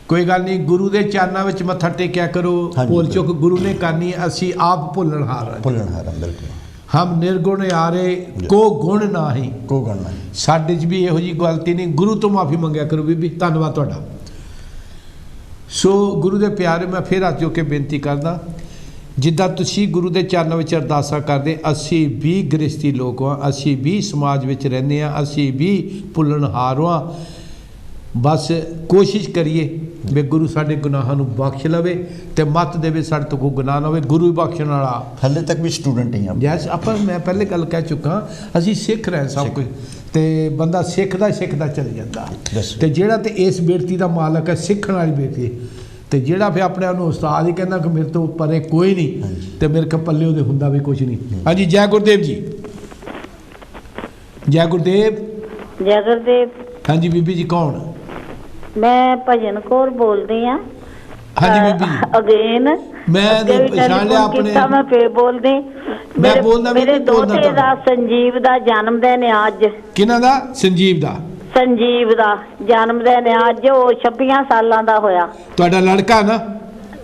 ਕੋਈ ਗੱਲ ਨਹੀਂ, ਗੁਰੂ ਦੇ ਚਰਨਾਂ ਵਿੱਚ ਮੱਥਾ ਟੇਕਿਆ ਕਰੋ। ਭੁੱਲ ਚੁੱਕ ਗੁਰੂ ਨੇ ਕਰਨੀ, ਅਸੀਂ ਆਪ ਭੁੱਲਣਹਾਰ ਹਾਂ। ਬਿਲਕੁਲ। ਹਮ ਨਿਰਗੁਣ ਯਾਰੇ ਕੋ ਗੁਣ ਨਾਹੀਂ। ਸਾਡੇ 'ਚ ਵੀ ਇਹੋ ਜਿਹੀ ਗਲਤੀ ਨਹੀਂ, ਗੁਰੂ ਤੋਂ ਮਾਫੀ ਮੰਗਿਆ ਕਰੋ ਬੀਬੀ। ਧੰਨਵਾਦ ਤੁਹਾਡਾ। ਸੋ ਗੁਰੂ ਦੇ ਪਿਆਰੇ, ਮੈਂ ਫਿਰ ਹੱਥ ਜੋੜ ਕੇ ਬੇਨਤੀ ਕਰਦਾ, ਜਿੱਦਾਂ ਤੁਸੀਂ ਗੁਰੂ ਦੇ ਚਰਨਾਂ ਵਿੱਚ ਅਰਦਾਸਾਂ ਕਰਦੇ, ਅਸੀਂ ਵੀ ਗ੍ਰਸਤੀ ਲੋਕ ਹਾਂ, ਅਸੀਂ ਵੀ ਸਮਾਜ ਵਿੱਚ ਰਹਿੰਦੇ ਹਾਂ, ਅਸੀਂ ਵੀ ਭੁੱਲਣਹਾਰ ਹਾਂ। ਬਸ ਕੋਸ਼ਿਸ਼ ਕਰੀਏ ਵੀ ਗੁਰੂ ਸਾਡੇ ਗੁਨਾਹਾਂ ਨੂੰ ਬਖਸ਼ ਲਵੇ ਤੇ ਮੱਤ ਦੇਵੇ ਸਾਡੇ ਤੋਂ ਕੋਈ ਗੁਨਾਹ ਨਾ ਹੋਵੇ। ਗੁਰੂ ਹੀ ਬਖਸ਼ਣ ਵਾਲਾ। ਹਾਲੇ ਤੱਕ ਵੀ ਸਟੂਡੈਂਟ ਹੀ ਹਾਂ। ਜੈਸ ਆਪਾਂ, ਮੈਂ ਪਹਿਲੇ ਗੱਲ ਕਹਿ ਚੁੱਕਾ, ਅਸੀਂ ਸਿੱਖ ਰਹੇ ਸਭ ਕੁਝ, ਤੇ ਬੰਦਾ ਸਿੱਖਦਾ ਚੱਲ ਜਾਂਦਾ। ਤੇ ਜਿਹੜਾ ਤੇ ਇਸ ਬੇਨਤੀ ਦਾ ਮਾਲਕ ਹੈ, ਸਿੱਖਣ ਵਾਲੀ ਬੇਨਤੀ, ਤੇ ਜਿਹੜਾ ਫਿਰ ਆਪਣੇ ਆਪ ਨੂੰ ਉਸਤਾਦ ਹੀ ਕਹਿੰਦਾ ਕਿ ਮੇਰੇ ਤੋਂ ਪਰੇ ਕੋਈ ਨਹੀਂ, ਤੇ ਮੇਰੇ ਕੋਲ ਪੱਲੇ ਉਹਦੇ ਹੁੰਦਾ ਵੀ ਕੁਝ ਨਹੀਂ। ਹਾਂਜੀ ਜੈ ਗੁਰਦੇਵ ਜੀ। ਜੈ ਗੁਰਦੇਵ। ਜੈ ਗੁਰਦੇਵ। ਹਾਂਜੀ ਬੀਬੀ ਜੀ, ਕੌਣ? ਮੈਂ ਭਜਨ ਕੌਰ ਬੋਲਦੀ ਆ। ਹਾਂਜੀ ਬੀਬੀ। ਅਗੇਨ ਮੈਂ ਪਛਾਣ ਲਿਆ ਆਪਣੇ। ਮੈਂ ਫੇਰ ਬੋਲਦੀ। ਮੈਂ ਬੋਲਦਾ ਵੀ ਮੇਰੇ ਦੋਤੇ ਦਾ ਸੰਜੀਵ ਦਾ ਜਨਮ ਦਿਨ ਹੈ ਅੱਜ। ਕਿਹਨਾਂ ਦਾ? ਸੰਜੀਵ ਦਾ। ਸੰਜੀਵ ਦਾ ਜਨਮ ਦਿਨ ਹੈ ਅੱਜ। ਉਹ 26 ਸਾਲਾਂ ਦਾ ਹੋਇਆ। ਤੁਹਾਡਾ ਲੜਕਾ ਨਾ?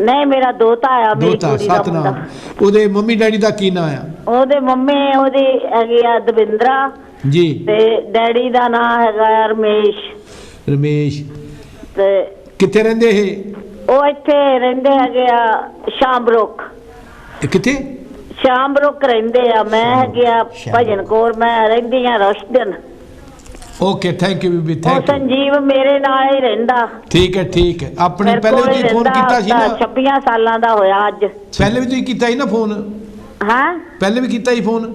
ਨਹੀਂ, ਮੇਰਾ ਦੋਤਾ ਆ। ਮੇਰੀ ਕੁੜੀ ਦਾ ਮੁੰਡਾ। ਉਹਦੇ ਮੰਮੀ ਡੈਡੀ ਦਾ ਕੀ ਨਾਂ ਆ? ਉਹਦੇ ਮੰਮੀ ਉਹਦੀ ਹੈਗੀ ਆ ਦਵਿੰਦਰਾ ਜੀ, ਤੇ ਡੈਡੀ ਦਾ ਨਾਂ ਹੈਗਾ ਰਮੇਸ਼। ਤੇ ਕਿੱਥੇ ਰਹਿੰਦੇ ਇਹ? ਉਹ ਇੱਥੇ ਰਹਿੰਦੇ ਹੈਗੇ ਆ ਸ਼ਾਮਬਰੋਕ। ਕਿੱਥੇ? ਸ਼ਾਮਬਰੋਕ ਰਹਿੰਦੇ ਆ। ਮੈਂ ਹੈਗੀ ਆ ਭਜਨ ਕੌਰ, ਮੈਂ ਰਹਿੰਦੀ ਆ ਰਸ਼ਦਨ। Okay, thank you Bibi, thank you. Sanjeev ਮੇਰੇ ਨਾਲ ਹੀ ਰਹਿੰਦਾ। ਠੀਕ ਹੈ ਠੀਕ ਹੈ। ਆਪਣੇ ਪਹਿਲੇ ਵੀ ਫੋਨ ਕੀਤਾ ਸੀ ਨਾ? 26 ਸਾਲਾਂ ਦਾ ਹੋਇਆ ਅੱਜ। ਪਹਿਲੇ ਵੀ ਤੁਸੀਂ ਕੀਤਾ ਸੀ ਨਾ ਫੋਨ? ਹਾਂ, ਪਹਿਲੇ ਵੀ ਕੀਤਾ ਸੀ ਫੋਨ।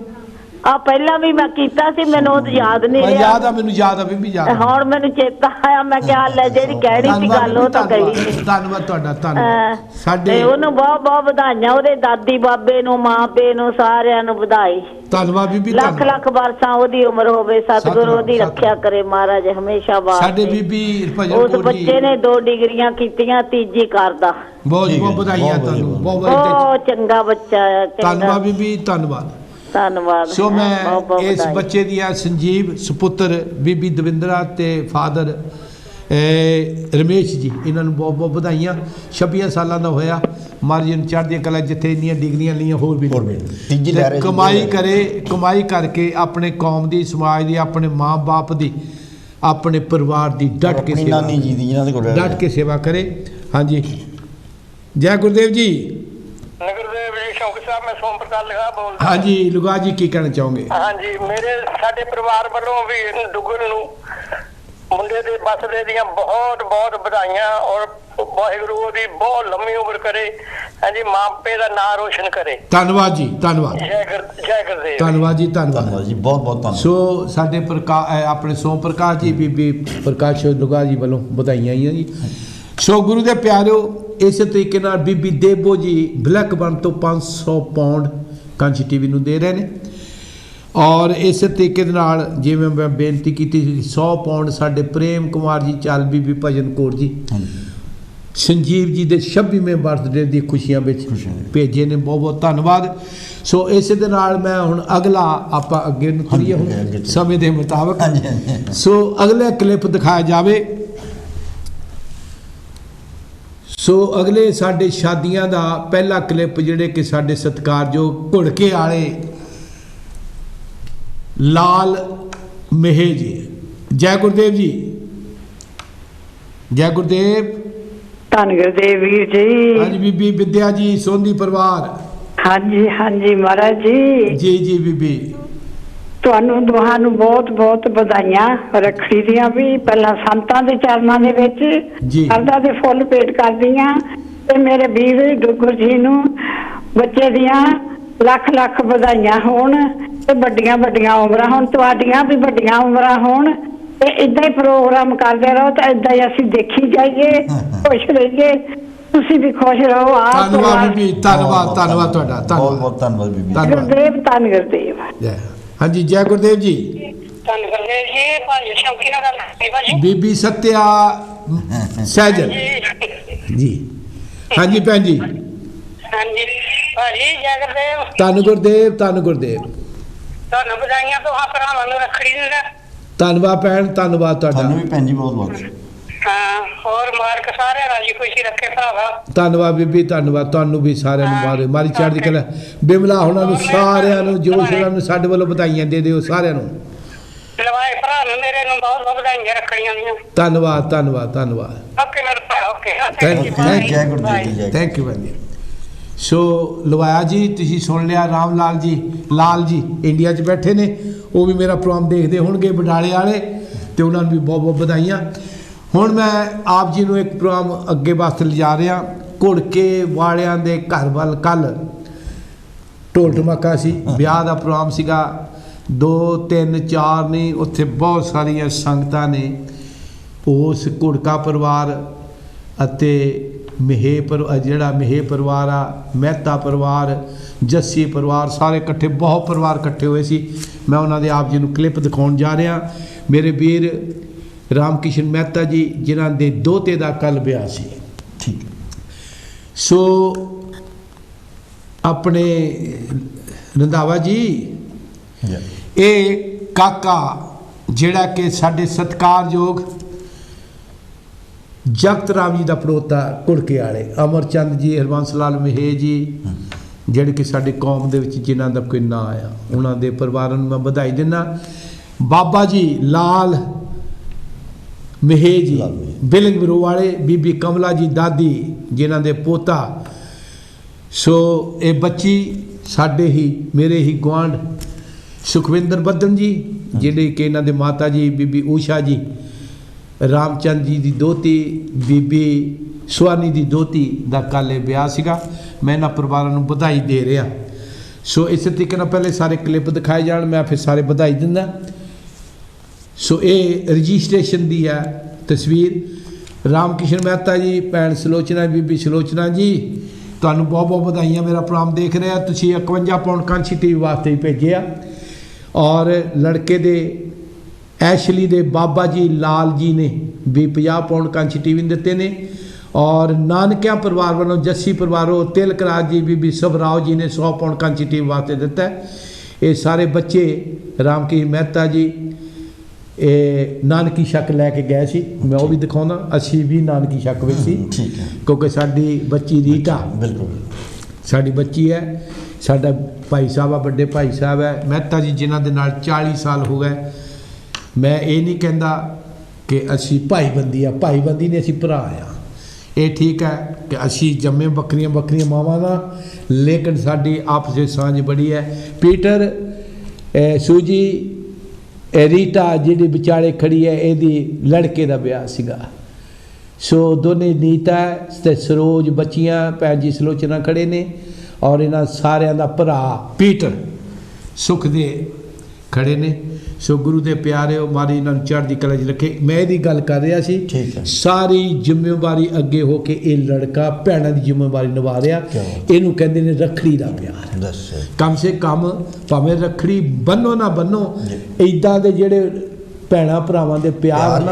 ਪਹਿਲਾਂ ਵੀ ਮੈਂ ਕੀਤਾ ਸੀ, ਮੈਨੂੰ ਉਹ ਯਾਦ ਨਹੀਂ ਰਿਹਾ। ਯਾਦ ਆ, ਮੈਨੂੰ ਯਾਦ ਆ ਬੀਬੀ, ਯਾਦ। ਹੁਣ ਮੈਨੂੰ ਚੇਤਾ ਆਇਆ, ਮੈਂ ਕਿਹਾ ਲੈ ਜਿਹੜੀ ਕਹਿਣੀ ਸੀ ਗੱਲ ਉਹ ਤਾਂ ਗਈ। ਧੰਨਵਾਦ ਤੁਹਾਡਾ, ਧੰਨਵਾਦ। ਸਾਡੇ ਉਹਨੂੰ ਬਹੁਤ ਬਹੁਤ ਵਧਾਈਆਂ, ਉਹਦੇ ਦਾਦੀ ਬਾਬੇ ਨੂੰ, ਮਾਂ ਪਿਓ ਨੂੰ, ਸਾਰਿਆਂ ਨੂੰ ਵਧਾਈ। ਧੰਨਵਾਦ ਬੀਬੀ। ਲੱਖ ਲੱਖ ਬਰਸਾਂ ਉਹਦੀ ਉਮਰ ਹੋਵੇ। ਸਤਿਗੁਰੂ ਉਹਦੀ ਰੱਖਿਆ ਕਰੇ ਮਹਾਰਾਜ ਹਮੇਸ਼ਾ ਬਾਤ। ਸਾਡੇ ਬੀਬੀ ਭਜਨ ਉਸ ਬੱਚੇ ਨੇ 2 ਡਿਗਰੀਆਂ ਕੀਤੀਆਂ, ਤੀਜੀ ਕਰਦਾ। ਬਹੁਤ ਬਹੁਤ ਵਧਾਈਆਂ ਤੁਹਾਨੂੰ। ਬਹੁਤ ਚੰਗਾ ਬੱਚਾ ਹੈ। ਧੰਨਵਾਦ ਬੀਬੀ, ਧੰਨਵਾਦ। ਧੰਨਵਾਦ। ਸੋ ਮੈਂ ਇਸ ਬੱਚੇ ਦੀਆਂ ਸੰਜੀਵ ਸੁਪੁੱਤਰ ਬੀਬੀ ਦਵਿੰਦਰਾ ਤੇ ਫਾਦਰ ਰਮੇਸ਼ ਜੀ, ਇਹਨਾਂ ਨੂੰ ਬਹੁਤ ਬਹੁਤ ਵਧਾਈਆਂ। 26 ਸਾਲਾਂ ਦਾ ਹੋਇਆ। ਮਹਾਰਾਜ ਨੂੰ ਚੜ੍ਹਦੀਆਂ ਕਲਾ, ਜਿੱਥੇ ਇੰਨੀਆਂ ਡਿਗਰੀਆਂ ਲਈਆਂ ਹੋਰ ਵੀ ਕਮਾਈ ਕਰਕੇ ਆਪਣੇ ਕੌਮ ਦੀ, ਸਮਾਜ ਦੀ, ਆਪਣੇ ਮਾਂ-ਬਾਪ ਦੀ, ਆਪਣੇ ਪਰਿਵਾਰ ਦੀ ਡਟ ਕੇ ਸੇਵਾ ਕਰੇ। ਹਾਂਜੀ ਜੈ ਗੁਰਦੇਵ ਜੀ। ਮੈਂ ਸੋਮ ਪ੍ਰਕਾਸ਼ ਲਗਾ ਬੋਲਦਾ। ਹਾਂਜੀ ਲੁਗਾ ਜੀ, ਕੀ ਕਹਿਣਾ ਚਾਹੋਗੇ? ਹਾਂਜੀ, ਸਾਡੇ ਪਰਿਵਾਰ ਵੱਲੋਂ ਵੀ ਦੁੱਗਲ ਨੂੰ ਮੁੰਡੇ ਦੇ ਬਸਦੇ ਦੀਆਂ ਬਹੁਤ ਬਹੁਤ ਵਧਾਈਆਂ, ਔਰ ਵਾਹਿਗੁਰੂ ਉਹਦੀ ਬਹੁਤ ਲੰਮੀ ਉਮਰ ਕਰੇ। ਹਾਂਜੀ, ਮਾਪੇ ਦਾ ਨਾਂ ਰੋਸ਼ਨ ਕਰੇ। ਧੰਨਵਾਦ ਜੀ, ਧੰਨਵਾਦ। ਜੈ ਗੁਰਦੇਵ। ਧੰਨਵਾਦ ਜੀ, ਧੰਨਵਾਦ ਜੀ, ਬਹੁਤ ਬਹੁਤ ਧੰਨਵਾਦ। ਸੋ ਸਾਡੇ ਆਪਣੇ ਸੋਮ ਪ੍ਰਕਾਸ਼ ਜੀ, ਬੀਬੀ ਪ੍ਰਕਾਸ਼ ਲੁਗਾ ਜੀ ਵੱਲੋਂ ਵਧਾਈਆਂ ਆਈਆਂ ਜੀ। ਸੋ ਗੁਰੂ ਦੇ ਪਿਆਰਿਓ, ਇਸੇ ਤਰੀਕੇ ਨਾਲ ਬੀਬੀ ਦੇਬੋ ਜੀ ਬਲੈਕਬਰਨ ਤੋਂ 500 ਪਾਉਂਡ ਕਾਂਚੀ ਟੀਵੀ ਨੂੰ ਦੇ ਰਹੇ ਨੇ, ਔਰ ਇਸੇ ਤਰੀਕੇ ਦੇ ਨਾਲ ਜਿਵੇਂ ਮੈਂ ਬੇਨਤੀ ਕੀਤੀ ਸੀ 100 ਪਾਉਂਡ ਸਾਡੇ ਪ੍ਰੇਮ ਕੁਮਾਰ ਜੀ ਚਾਲ ਬੀਬੀ ਭਜਨ ਕੌਰ ਜੀ ਸੰਜੀਵ ਜੀ ਦੇ 26ਵੇਂ ਬਰਥਡੇ ਦੀ ਖੁਸ਼ੀਆਂ ਵਿੱਚ ਭੇਜੇ ਨੇ। ਬਹੁਤ ਬਹੁਤ ਧੰਨਵਾਦ। ਸੋ ਇਸੇ ਦੇ ਨਾਲ ਮੈਂ ਹੁਣ ਅਗਲਾ ਆਪਾਂ ਅੱਗੇ ਨੂੰ ਤੁਰੀਏ ਹੁਣ ਸਮੇਂ ਦੇ ਮੁਤਾਬਕ। ਸੋ ਅਗਲੇ ਕਲਿੱਪ ਦਿਖਾਇਆ ਜਾਵੇ। ਸੋ ਅਗਲੇ ਸਾਡੇ ਸ਼ਾਦੀਆਂ ਦਾ ਪਹਿਲਾ ਕਲਿੱਪ, ਜਿਹੜੇ ਕਿ ਸਾਡੇ ਸਤਿਕਾਰਯੋਗ ਘੁੜਕੇ ਵਾਲੇ ਲਾਲ ਮੇਹੇ ਜੀ। ਜੈ ਗੁਰਦੇਵ ਜੀ। ਜੈ ਗੁਰਦੇਵ। ਧੰਨ ਗੁਰਦੇਵ ਵੀਰ ਜੀ। ਹਾਂਜੀ ਬੀਬੀ ਵਿਦਿਆ ਜੀ, ਸੋਂਦੀ ਪਰਿਵਾਰ। ਹਾਂਜੀ ਹਾਂਜੀ ਮਹਾਰਾਜ ਜੀ। ਜੀ ਜੀ ਬੀਬੀ, ਤੁਹਾਨੂੰ ਦੋਹਾਂ ਨੂੰ ਬਹੁਤ ਬਹੁਤ ਵਧਾਈਆਂ ਰੱਖੜੀ ਦੀਆਂ ਵੀ। ਪਹਿਲਾਂ ਸੰਤਾਂ ਦੇ ਚਰਨਾਂ ਦੇ ਵਿੱਚ ਜੀ। ਅਰਦਾਸ ਦੇ ਫੁੱਲ ਭੇਟ ਕਰਦੀਆਂ ਤੇ ਮੇਰੇ ਵੀਰ ਦੁੱਗਰ ਜੀ ਨੂੰ ਬੱਚੇ ਦੀਆਂ ਲੱਖ ਲੱਖ ਵਧਾਈਆਂ ਹੋਣ ਤੇ ਵੱਡੀਆਂ ਵੱਡੀਆਂ ਉਮਰਾਂ ਹੋਣ, ਤੁਹਾਡੀਆਂ ਵੀ ਵੱਡੀਆਂ ਉਮਰਾਂ ਹੋਣ ਤੇ ਇਦਾਂ ਹੀ ਪ੍ਰੋਗਰਾਮ ਕਰਦੇ ਰਹੋ ਤਾਂ ਇਦਾਂ ਹੀ ਅਸੀਂ ਦੇਖੀ ਜਾਈਏ, ਖੁਸ਼ ਰਹੀਏ, ਤੁਸੀਂ ਵੀ ਖੁਸ਼ ਰਹੋ। ਧੰਨਵਾਦ ਬੀਬੀ, ਧੰਨਵਾਦ ਧੰਨਵਾਦ ਤੁਹਾਡਾ, ਬਹੁਤ ਬਹੁਤ ਧੰਨਵਾਦ ਬੀਬੀ। ਗੁਰਦੇਵ, ਧੰਨ ਗੁਰਦੇਵ। ਜੈ। ਹਾਂਜੀ ਜੈ ਗੁਰਦੇਵ ਜੀ। ਧੰਨ ਗੁਰਦੇਵ ਜੀ। ਭਾਜੀ ਸ਼ੌਂਕੀ ਨਾਲ ਗੱਲ ਕਰਨੀ ਭਾਜੀ। ਬੀਬੀ ਸਤਿਆ ਸਹਿਜਨ ਜੀ। ਹਾਂਜੀ ਭੈਣ ਜੀ। ਹਾਂਜੀ ਭਾਜੀ ਜੈ ਗੁਰਦੇਵ। ਧੰਨ ਗੁਰਦੇਵ, ਧੰਨ ਗੁਰਦੇਵ। ਤੁਹਾਨੂੰ ਵਧਾਈਆਂ ਦੋਹਾਂ ਭਰਾਵਾਂ ਨੂੰ ਰੱਖੜੀ ਦੀਆਂ। ਧੰਨਵਾਦ ਭੈਣ, ਧੰਨਵਾਦ ਤੁਹਾਨੂੰ ਤੁਹਾਡਾ। ਵੀ ਭੈਣ ਜੀ ਬਹੁਤ ਬਹੁਤ। ਹਾਂ ਹੋਰ ਮਾਰਕ ਸਾਰੇ ਰਾਜੀ ਖੁਸ਼ੀ ਰੱਖੇ ਭਰਾਵਾ। ਧੰਨਵਾਦ ਬੀਬੀ, ਧੰਨਵਾਦ ਤੁਹਾਨੂੰ ਵੀ ਸਾਰਿਆਂ ਨੂੰ। ਮਾਰੀ ਚੜ੍ਹਦੀ ਕਲਾ। ਬਿਮਲਾ ਉਹਨਾਂ ਨੂੰ ਸਾਰਿਆਂ ਨੂੰ, ਜੋਸ਼ ਉਹਨਾਂ ਨੂੰ ਸਾਡੇ ਵੱਲੋਂ ਵਧਾਈਆਂ ਦੇ ਦਿਓ ਸਾਰਿਆਂ ਨੂੰ। ਲਵਾਏ ਭਰਾ ਨੂੰ ਮੇਰੇ ਨੂੰ ਬਹੁਤ ਬਹੁਤ ਵਧਾਈਆਂ ਰੱਖੜੀਆਂ ਦੀਆਂ। ਧੰਨਵਾਦ ਧੰਨਵਾਦ ਧੰਨਵਾਦ। ਓਕੇ ਮੇਰੇ ਭਰਾ, ਓਕੇ। ਜੈ ਗੁਰਦੇਵ ਜੀ, ਜੈ। ਥੈਂਕ ਯੂ ਭੈਣ ਜੀ। ਸੋ ਲਵਾਇਆ ਜੀ, ਤੁਸੀਂ ਸੁਣ ਲਿਆ। ਰਾਮ ਲਾਲ ਜੀ, ਲਾਲ ਜੀ ਇੰਡੀਆ 'ਚ ਬੈਠੇ ਨੇ, ਉਹ ਵੀ ਮੇਰਾ ਪ੍ਰੋਗਰਾਮ ਦੇਖਦੇ ਹੋਣਗੇ, ਬਡਾਲੇ ਵਾਲੇ, ਤੇ ਉਹਨਾਂ ਨੂੰ ਵੀ ਬਹੁਤ ਬਹੁਤ ਵਧਾਈਆਂ। ਹੁਣ ਮੈਂ ਆਪ ਜੀ ਨੂੰ ਇੱਕ ਪ੍ਰੋਗਰਾਮ ਅੱਗੇ ਵਾਸਤੇ ਲਿਜਾ ਰਿਹਾ। ਘੁੜਕੇ ਵਾਲਿਆਂ ਦੇ ਘਰ ਵੱਲ ਕੱਲ੍ਹ ਢੋਲ ਢਮਾਕਾ ਸੀ, ਵਿਆਹ ਦਾ ਪ੍ਰੋਗਰਾਮ ਸੀਗਾ। 2 3 4 ਨਹੀਂ, ਉੱਥੇ ਬਹੁਤ ਸਾਰੀਆਂ ਸੰਗਤਾਂ ਨੇ। ਉਸ ਘੁੜਕਾ ਪਰਿਵਾਰ ਅਤੇ ਜਿਹੜਾ ਮਹੇ ਪਰਿਵਾਰ ਆ, ਮਹਿਤਾ ਪਰਿਵਾਰ, ਜੱਸੀ ਪਰਿਵਾਰ, ਸਾਰੇ ਇਕੱਠੇ, ਬਹੁਤ ਪਰਿਵਾਰ ਇਕੱਠੇ ਹੋਏ ਸੀ। ਮੈਂ ਉਹਨਾਂ ਦੇ ਆਪ ਜੀ ਨੂੰ ਕਲਿੱਪ ਦਿਖਾਉਣ ਜਾ ਰਿਹਾ। ਮੇਰੇ ਵੀਰ ਰਾਮ ਕਿਸ਼ਨ ਮਹਿਤਾ ਜੀ, ਜਿਨ੍ਹਾਂ ਦੇ ਦੋਤੇ ਦਾ ਕੱਲ੍ਹ ਵਿਆਹ ਸੀ। ਠੀਕ। ਸੋ ਆਪਣੇ ਰੰਧਾਵਾ ਜੀ, ਇਹ ਕਾਕਾ ਜਿਹੜਾ ਕਿ ਸਾਡੇ ਸਤਿਕਾਰਯੋਗ ਜਗਤ ਰਾਮ ਜੀ ਦਾ ਪੜੋਤਾ, ਘੁੜਕੇ ਵਾਲੇ ਅਮਰਚੰਦ ਜੀ, ਹਰਬੰਸ ਲਾਲ ਮਹੇ ਜੀ, ਜਿਹੜੇ ਕਿ ਸਾਡੀ ਕੌਮ ਦੇ ਵਿੱਚ ਜਿਨ੍ਹਾਂ ਦਾ ਕੋਈ ਨਾਂ ਆਇਆ, ਉਹਨਾਂ ਦੇ ਪਰਿਵਾਰਾਂ ਨੂੰ ਮੈਂ ਵਧਾਈ ਦਿੰਦਾ। ਬਾਬਾ ਜੀ ਲਾਲ ਮਹੇ ਜੀ ਬਿਲਿੰਗ ਬਰੋ ਵਾਲੇ, ਬੀਬੀ ਕਮਲਾ ਜੀ ਦਾਦੀ, ਜਿਨ੍ਹਾਂ ਦੇ ਪੋਤਾ। ਸੋ ਇਹ ਬੱਚੀ ਸਾਡੇ ਹੀ, ਮੇਰੇ ਹੀ ਗੁਆਂਢ ਸੁਖਵਿੰਦਰ ਬੱਦਨ ਜੀ, ਜਿਹੜੇ ਕਿ ਇਹਨਾਂ ਦੇ ਮਾਤਾ ਜੀ ਬੀਬੀ ਊਸ਼ਾ ਜੀ, ਰਾਮਚੰਦ ਜੀ ਦੀ ਦੋਤੀ, ਬੀਬੀ ਸੁਹਾਨੀ ਦੀ ਦੋਤੀ ਦਾ ਕੱਲ੍ਹ ਇਹ ਵਿਆਹ ਸੀਗਾ। ਮੈਂ ਇਹਨਾਂ ਪਰਿਵਾਰਾਂ ਨੂੰ ਵਧਾਈ ਦੇ ਰਿਹਾ। ਸੋ ਇਸੇ ਤਰੀਕੇ ਨਾਲ ਪਹਿਲੇ ਸਾਰੇ ਕਲਿੱਪ ਦਿਖਾਏ ਜਾਣ, ਮੈਂ ਫਿਰ ਸਾਰੇ ਵਧਾਈ ਦਿੰਦਾ। ਸੋ ਇਹ ਰਜਿਸਟ੍ਰੇਸ਼ਨ ਦੀ ਹੈ ਤਸਵੀਰ। ਰਾਮ ਕਿਸ਼ਨ ਮਹਿਤਾ ਜੀ, ਭੈਣ ਸਲੋਚਨਾ, ਬੀਬੀ ਸਲੋਚਨਾ ਜੀ, ਤੁਹਾਨੂੰ ਬਹੁਤ ਬਹੁਤ ਵਧਾਈਆਂ। ਮੇਰਾ ਪ੍ਰੋਗਰਾਮ ਦੇਖ ਰਿਹਾ ਤੁਸੀਂ। 51 ਪਾਉਂਡ ਕਾਂਸੀ ਟੀਵੀ ਵਾਸਤੇ ਹੀ ਭੇਜਿਆ। ਔਰ ਲੜਕੇ ਦੇ ਐਸ਼ਲੀ ਦੇ ਬਾਬਾ ਜੀ ਲਾਲ ਜੀ ਨੇ ਵੀ 50 ਪਾਉਂਡ ਕਾਂਸੀ ਟੀਵੀ ਦਿੱਤੇ ਨੇ। ਔਰ ਨਾਨਕਿਆਂ ਪਰਿਵਾਰ ਵੱਲੋਂ ਜੱਸੀ ਪਰਿਵਾਰੋਂ ਤਿਲਕ ਰਾਜ ਜੀ, ਬੀਬੀ ਸਭਰਾਓ ਜੀ ਨੇ 100 ਪਾਉਂਡ ਕਾਂਸੀ ਟੀਵੀ ਵਾਸਤੇ ਦਿੱਤਾ। ਇਹ ਸਾਰੇ ਬੱਚੇ ਰਾਮ ਕੀ ਮਹਿਤਾ ਜੀ ਇਹ ਨਾਨਕੀ ਸ਼ੱਕ ਲੈ ਕੇ ਗਏ ਸੀ। ਮੈਂ ਉਹ ਵੀ ਦਿਖਾਉਂਦਾ। ਅਸੀਂ ਵੀ ਨਾਨਕੀ ਸ਼ੱਕ ਵਿੱਚ ਸੀ, ਕਿਉਂਕਿ ਸਾਡੀ ਬੱਚੀ ਰੀਟਾ, ਬਿਲਕੁਲ ਸਾਡੀ ਬੱਚੀ ਹੈ। ਸਾਡਾ ਭਾਈ ਸਾਹਿਬ ਆ, ਵੱਡੇ ਭਾਈ ਸਾਹਿਬ ਹੈ ਮਹਿਤਾ ਜੀ, ਜਿਨ੍ਹਾਂ ਦੇ ਨਾਲ 40 ਸਾਲ ਹੋ ਗਏ। ਮੈਂ ਇਹ ਨਹੀਂ ਕਹਿੰਦਾ ਕਿ ਅਸੀਂ ਭਾਈਬੰਦੀ ਆ, ਭਾਈਬੰਦੀ ਨਹੀਂ, ਅਸੀਂ ਭਰਾ ਆ। ਇਹ ਠੀਕ ਹੈ ਕਿ ਅਸੀਂ ਜੰਮੇ ਬੱਕਰੀਆਂ ਬੱਕਰੀਆਂ ਮਾਵਾਂ ਦਾ, ਲੇਕਿਨ ਸਾਡੀ ਆਪਸ ਵਿੱਚ ਸਾਂਝ ਬੜੀ ਹੈ। ਪੀਟਰ ਸੂਜੀ ਰੀਟਾ ਜਿਹੜੀ ਵਿਚਾਲੇ ਖੜੀ ਹੈ, ਇਹਦੀ ਲੜਕੇ ਦਾ ਵਿਆਹ ਸੀਗਾ। ਸੋ ਦੋਨੇ ਨੀਤਾ ਤੇ ਸਰੋਜ ਬੱਚੀਆਂ, ਭੈਣ ਜੀ ਸਲੋਚਨਾ ਖੜੇ ਨੇ, ਔਰ ਇਹਨਾਂ ਸਾਰਿਆਂ ਦਾ ਭਰਾ ਪੀਟਰ ਸੁਖ ਦੇ ਖੜੇ ਨੇ। ਸੋ ਗੁਰੂ ਦੇ ਪਿਆਰਿਓ, ਮਾਰੀ ਇਹਨਾਂ ਨੂੰ ਚੜ੍ਹਦੀ ਕਲਾ 'ਚ ਰੱਖੇ। ਮੈਂ ਇਹਦੀ ਗੱਲ ਕਰ ਰਿਹਾ ਸੀ, ਸਾਰੀ ਜ਼ਿੰਮੇਵਾਰੀ ਅੱਗੇ ਹੋ ਕੇ ਇਹ ਲੜਕਾ ਭੈਣਾਂ ਦੀ ਜ਼ਿੰਮੇਵਾਰੀ ਨਿਭਾ ਰਿਹਾ। ਇਹਨੂੰ ਕਹਿੰਦੇ ਨੇ ਰੱਖੜੀ ਦਾ ਪਿਆਰ। ਕਮ ਸੇ ਕਮ ਭਾਵੇਂ ਰੱਖੜੀ ਬੰਨੋ ਨਾ ਬੰਨੋ, ਇੱਦਾਂ ਦੇ ਜਿਹੜੇ ਭੈਣਾਂ ਭਰਾਵਾਂ ਦੇ ਪਿਆਰ ਨਾ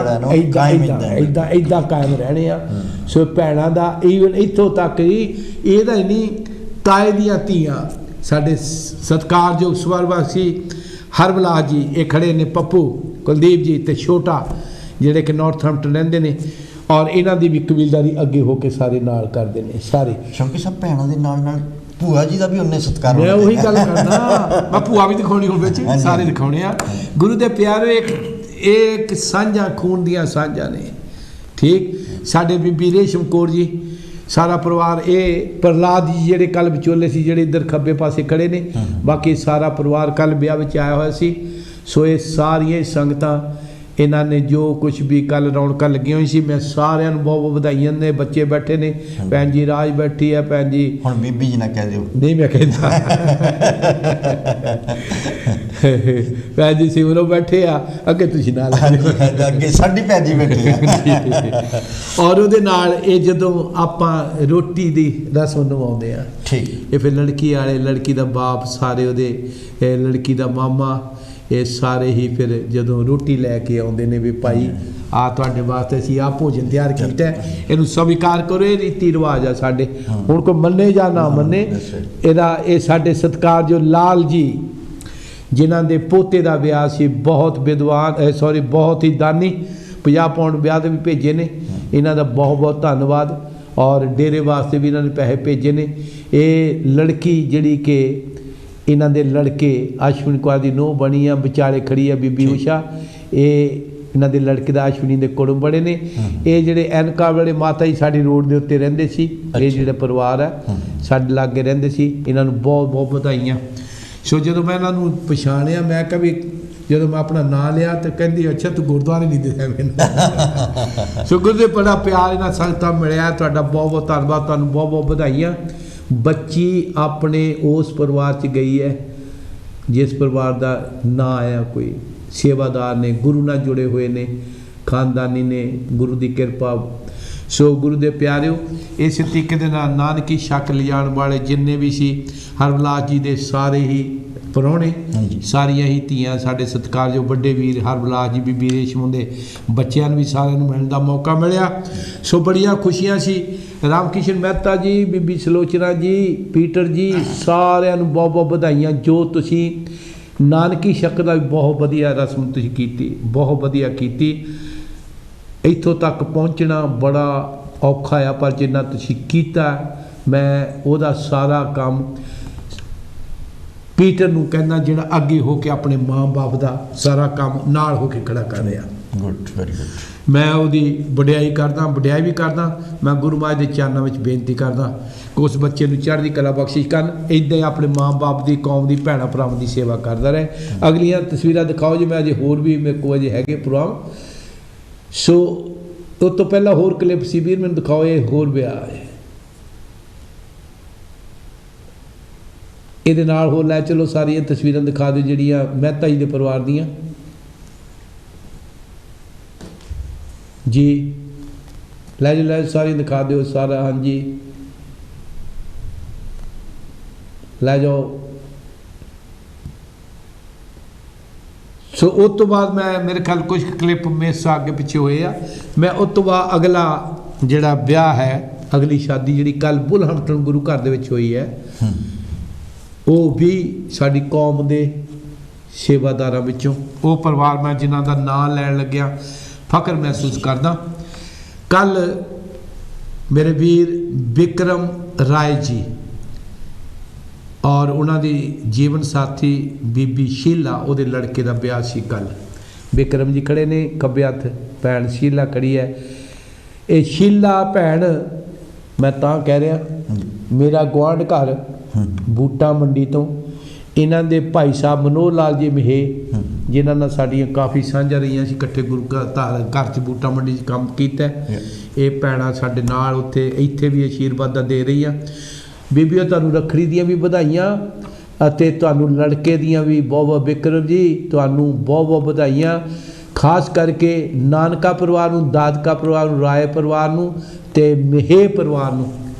ਇੱਦਾਂ ਕਾਇਮ ਰਹਿਣੇ ਆ। ਸੋ ਭੈਣਾਂ ਦਾ ਈਵਨ ਇੱਥੋਂ ਤੱਕ ਹੀ, ਇਹਦਾ ਹੀ ਨਹੀਂ, ਤਾਏ ਦੀਆਂ ਧੀਆਂ ਸਾਡੇ ਸਤਿਕਾਰਯੋਗ ਸਵਰਵਾਸੀ ਹਰਬਲਾਸ ਜੀ, ਇਹ ਖੜੇ ਨੇ, ਪੱਪੂ ਕੁਲਦੀਪ ਜੀ ਤੇ ਛੋਟਾ, ਜਿਹੜੇ ਕਿ ਨਾਰਥਹੈਂਪਟਨ ਰਹਿੰਦੇ ਨੇ। ਔਰ ਇਹਨਾਂ ਦੀ ਵੀ ਕਬੀਲਦਾਰੀ ਅੱਗੇ ਹੋ ਕੇ ਸਾਰੇ ਨਾਲ ਕਰਦੇ ਨੇ। ਸਾਰੇ ਸ਼ੌਂਕੀ ਸਾਹਿਬ, ਭੈਣਾਂ ਦੇ ਨਾਲ ਨਾਲ ਭੂਆ ਜੀ ਦਾ ਵੀ ਉਹਨੇ ਸਤਿਕਾਰ। ਮੈਂ ਉਹੀ ਗੱਲ ਕਰਦਾ, ਮੈਂ ਭੂਆ ਵੀ ਦਿਖਾਉਣੀ ਹੁਣ ਵਿੱਚ, ਸਾਰੇ ਦਿਖਾਉਣੇ ਆ। ਗੁਰੂ ਦੇ ਪਿਆਰੇ, ਇੱਕ ਸਾਂਝਾ ਖੂਨ ਦੀਆਂ ਸਾਂਝਾਂ ਨੇ। ਠੀਕ। साडे बीबी रेशम कौर जी, सारा परिवार, ये प्रहलाद जी जेडे कल विचोले सी जेडे इधर खब्बे पासे खड़े ने, बाकी सारा परिवार कल ब्याह विच आया हुआ सी। सो ये सारिया संगतां इन्होंने जो कुछ भी कल रौनक लगी हुई सी, मैं सारिਆਂ ਨੂੰ बहुत बधाइयां ने। बच्चे बैठे ने, भैन जी राज बैठी है, भैन जी हुण बीबी जी ना कह दिओ, नहीं मैं कहता भैन जी सिमरो बैठे आ, अगे तुसीं नाल अगे साडी भैन जी बैठी आ। और उहदे नाल ये जदों आपां रोटी दी रसम निभाउंदे आ, ठीक, ये फिर लड़की वाले, लड़की दा बाप, सारे उहदे लड़की दा मामा, ये सारे ही फिर जदों रोटी लैके आउंदे ने भी भाई आ तुहाडे वास्ते असीं आ भोजन तैयार कीता है, इहनूं स्वीकार करो। ये रीति रिवाज आ साडे, हुण कोई मन्ने जां ना मन्ने, इहदा ये साडे सत्कारयोग लाल जी जिन्हां दे पोते दा विआह सी, बहुत विद्वान सॉरी बहुत ही दानी, 50 पाउंड ब्याह दे भी भेजे ने, इन्हां दा बहुत बहुत धन्नवाद। और डेरे वास्ते भी इन्होंने पैसे भेजे ने। ये लड़की जिहड़ी कि इन्हां दे लड़के अश्विन कुमार दी नूंह बनी आ, विचाले खड़ी है बीबी उषा, ये इन्हां दे लड़के दा अश्विनी दे कुड़म बड़े ने। ये जिहड़े एनका वाले माता जी साडी रोड दे उत्ते रहिंदे सी, ये जिहड़ा परिवार है साडे लागे रहिंदे सी, इन्हां नूं बहुत बहुत बधाइयां। सो जदों मैं इन्हां नूं पछाणिया, मैं कहा भी जदों मैं अपना नाम लिया तो कहंदी अच्छा तू गुरुद्वारे नहीं दस्या मैनूं। सो गुरु दे बड़ा प्यार इन्हां संगतां मिलिया, तुहाडा बहुत बहुत धन्नवाद, तुहानूं बहुत बहुत बधाइयां। बच्ची अपने उस परिवार च गई है जिस परिवार का ना आया, कोई सेवादार ने, गुरु नाल जुड़े हुए ने, खानदानी ने, गुरु की कृपा। सो गुरु दे प्यारिओ, इस तरीके दे नाल नानकी छक लिजाण वाले जिन्ने भी सी, हरविलास जी दे सारे ही परौणे, सारिया ही धीआं, साडे सत्कारयोग वड्डे वीर हरविलास जी, बीबी रेशम दे बच्चों भी सारिਆਂ ਨੂੰ मिलण दा मौका मिलिया। सो बड़ियां खुशियां सी। रामकिशन मेहता जी, बीबी सलोचना जी, पीटर जी, सारिਆਂ ਨੂੰ बहुत बहुत बधाइयां। जो तुसी नानकी छक दा भी बहुत वधिया रस्म तुसी कीती, बहुत वधिया कीती। इत्थों तक पहुँचना बड़ा औखा आ, पर जिन्ना तुसी कीता मैं उहदा सारा काम पीटर नूं कहना, जिहड़ा अगे हो के अपने माँ बाप का सारा काम नाल हो के खड़ा कर रहा। Good, very good. मैं उहदी वडियाई करदा, वडियाई भी करदा। मैं गुरु महाराज दे चरणों में बेनती करदा कि उस बच्चे नूं चढ़दी कला बख्शिश करन, इदां ही अपने माँ बाप की, कौम की, भैणां भरावां की सेवा करदा रहे। अगलियां तस्वीरां दिखाओ जी, मैं अजे होर भी मेरे को अजे हैगे प्रोग्राम। सो उस तो पहला होर क्लिप सी वीर मैनूं दिखाओ, ये होर विआह है, ਇਹਦੇ ਨਾਲ हो लै चलो सारिया तस्वीरां दिखा दो ਜਿਹੜੀਆਂ ਮਹਿਤਾ जी के परिवार दियां जी, लै जो लै सारिया दिखा दो सारा। हाँ जी लै जाओ। सो उस तो बाद मैं मेरे ख्याल कुछ क्लिप मेरे से आगे पिछे हुए आ। मैं उस तो बाद अगला जिहड़ा ब्याह है, अगली शादी जिहड़ी कल बुलहमटन गुरु घर दे विच होई है, वो भी साडी कौम दे सेवादारां विचों, वो परिवार मैं जिन्हां दा नाम लैण लग्या फख्र महसूस करदा। कल मेरे वीर विक्रम राय जी और उन्हां दी जीवन साथी बीबी शीला, उहदे लड़के दा ब्याह सी कल। विक्रम जी खड़े ने, खब्बे हत्थ भैन शीला खड़ी है। ये शीला भैन मैं तां कह रहा, मेरा गुआंढ घर बूटा मंडी तो इन्हां दे भाई साहब मनोहर लाल जी महे, जिन्हां नाल साडियां काफ़ी सांझां रहियां सी, इकट्ठे गुरु घर च बूटा मंडी च काम कीता। ये भैणां साडे नाल उत्थे इत्थे भी आशीर्वाद दे रही। बीबीओ तुहानूं रखड़ी दियां भी बधाइयां अते तुहानूं लड़के दियां भी बहुत बहुत। विक्रम जी तुहानूं बहुत बहुत बधाइयां, खास करके नानका परिवार नूं, दादका परिवार नूं, राय परिवार नूं ते महे परिवार नूं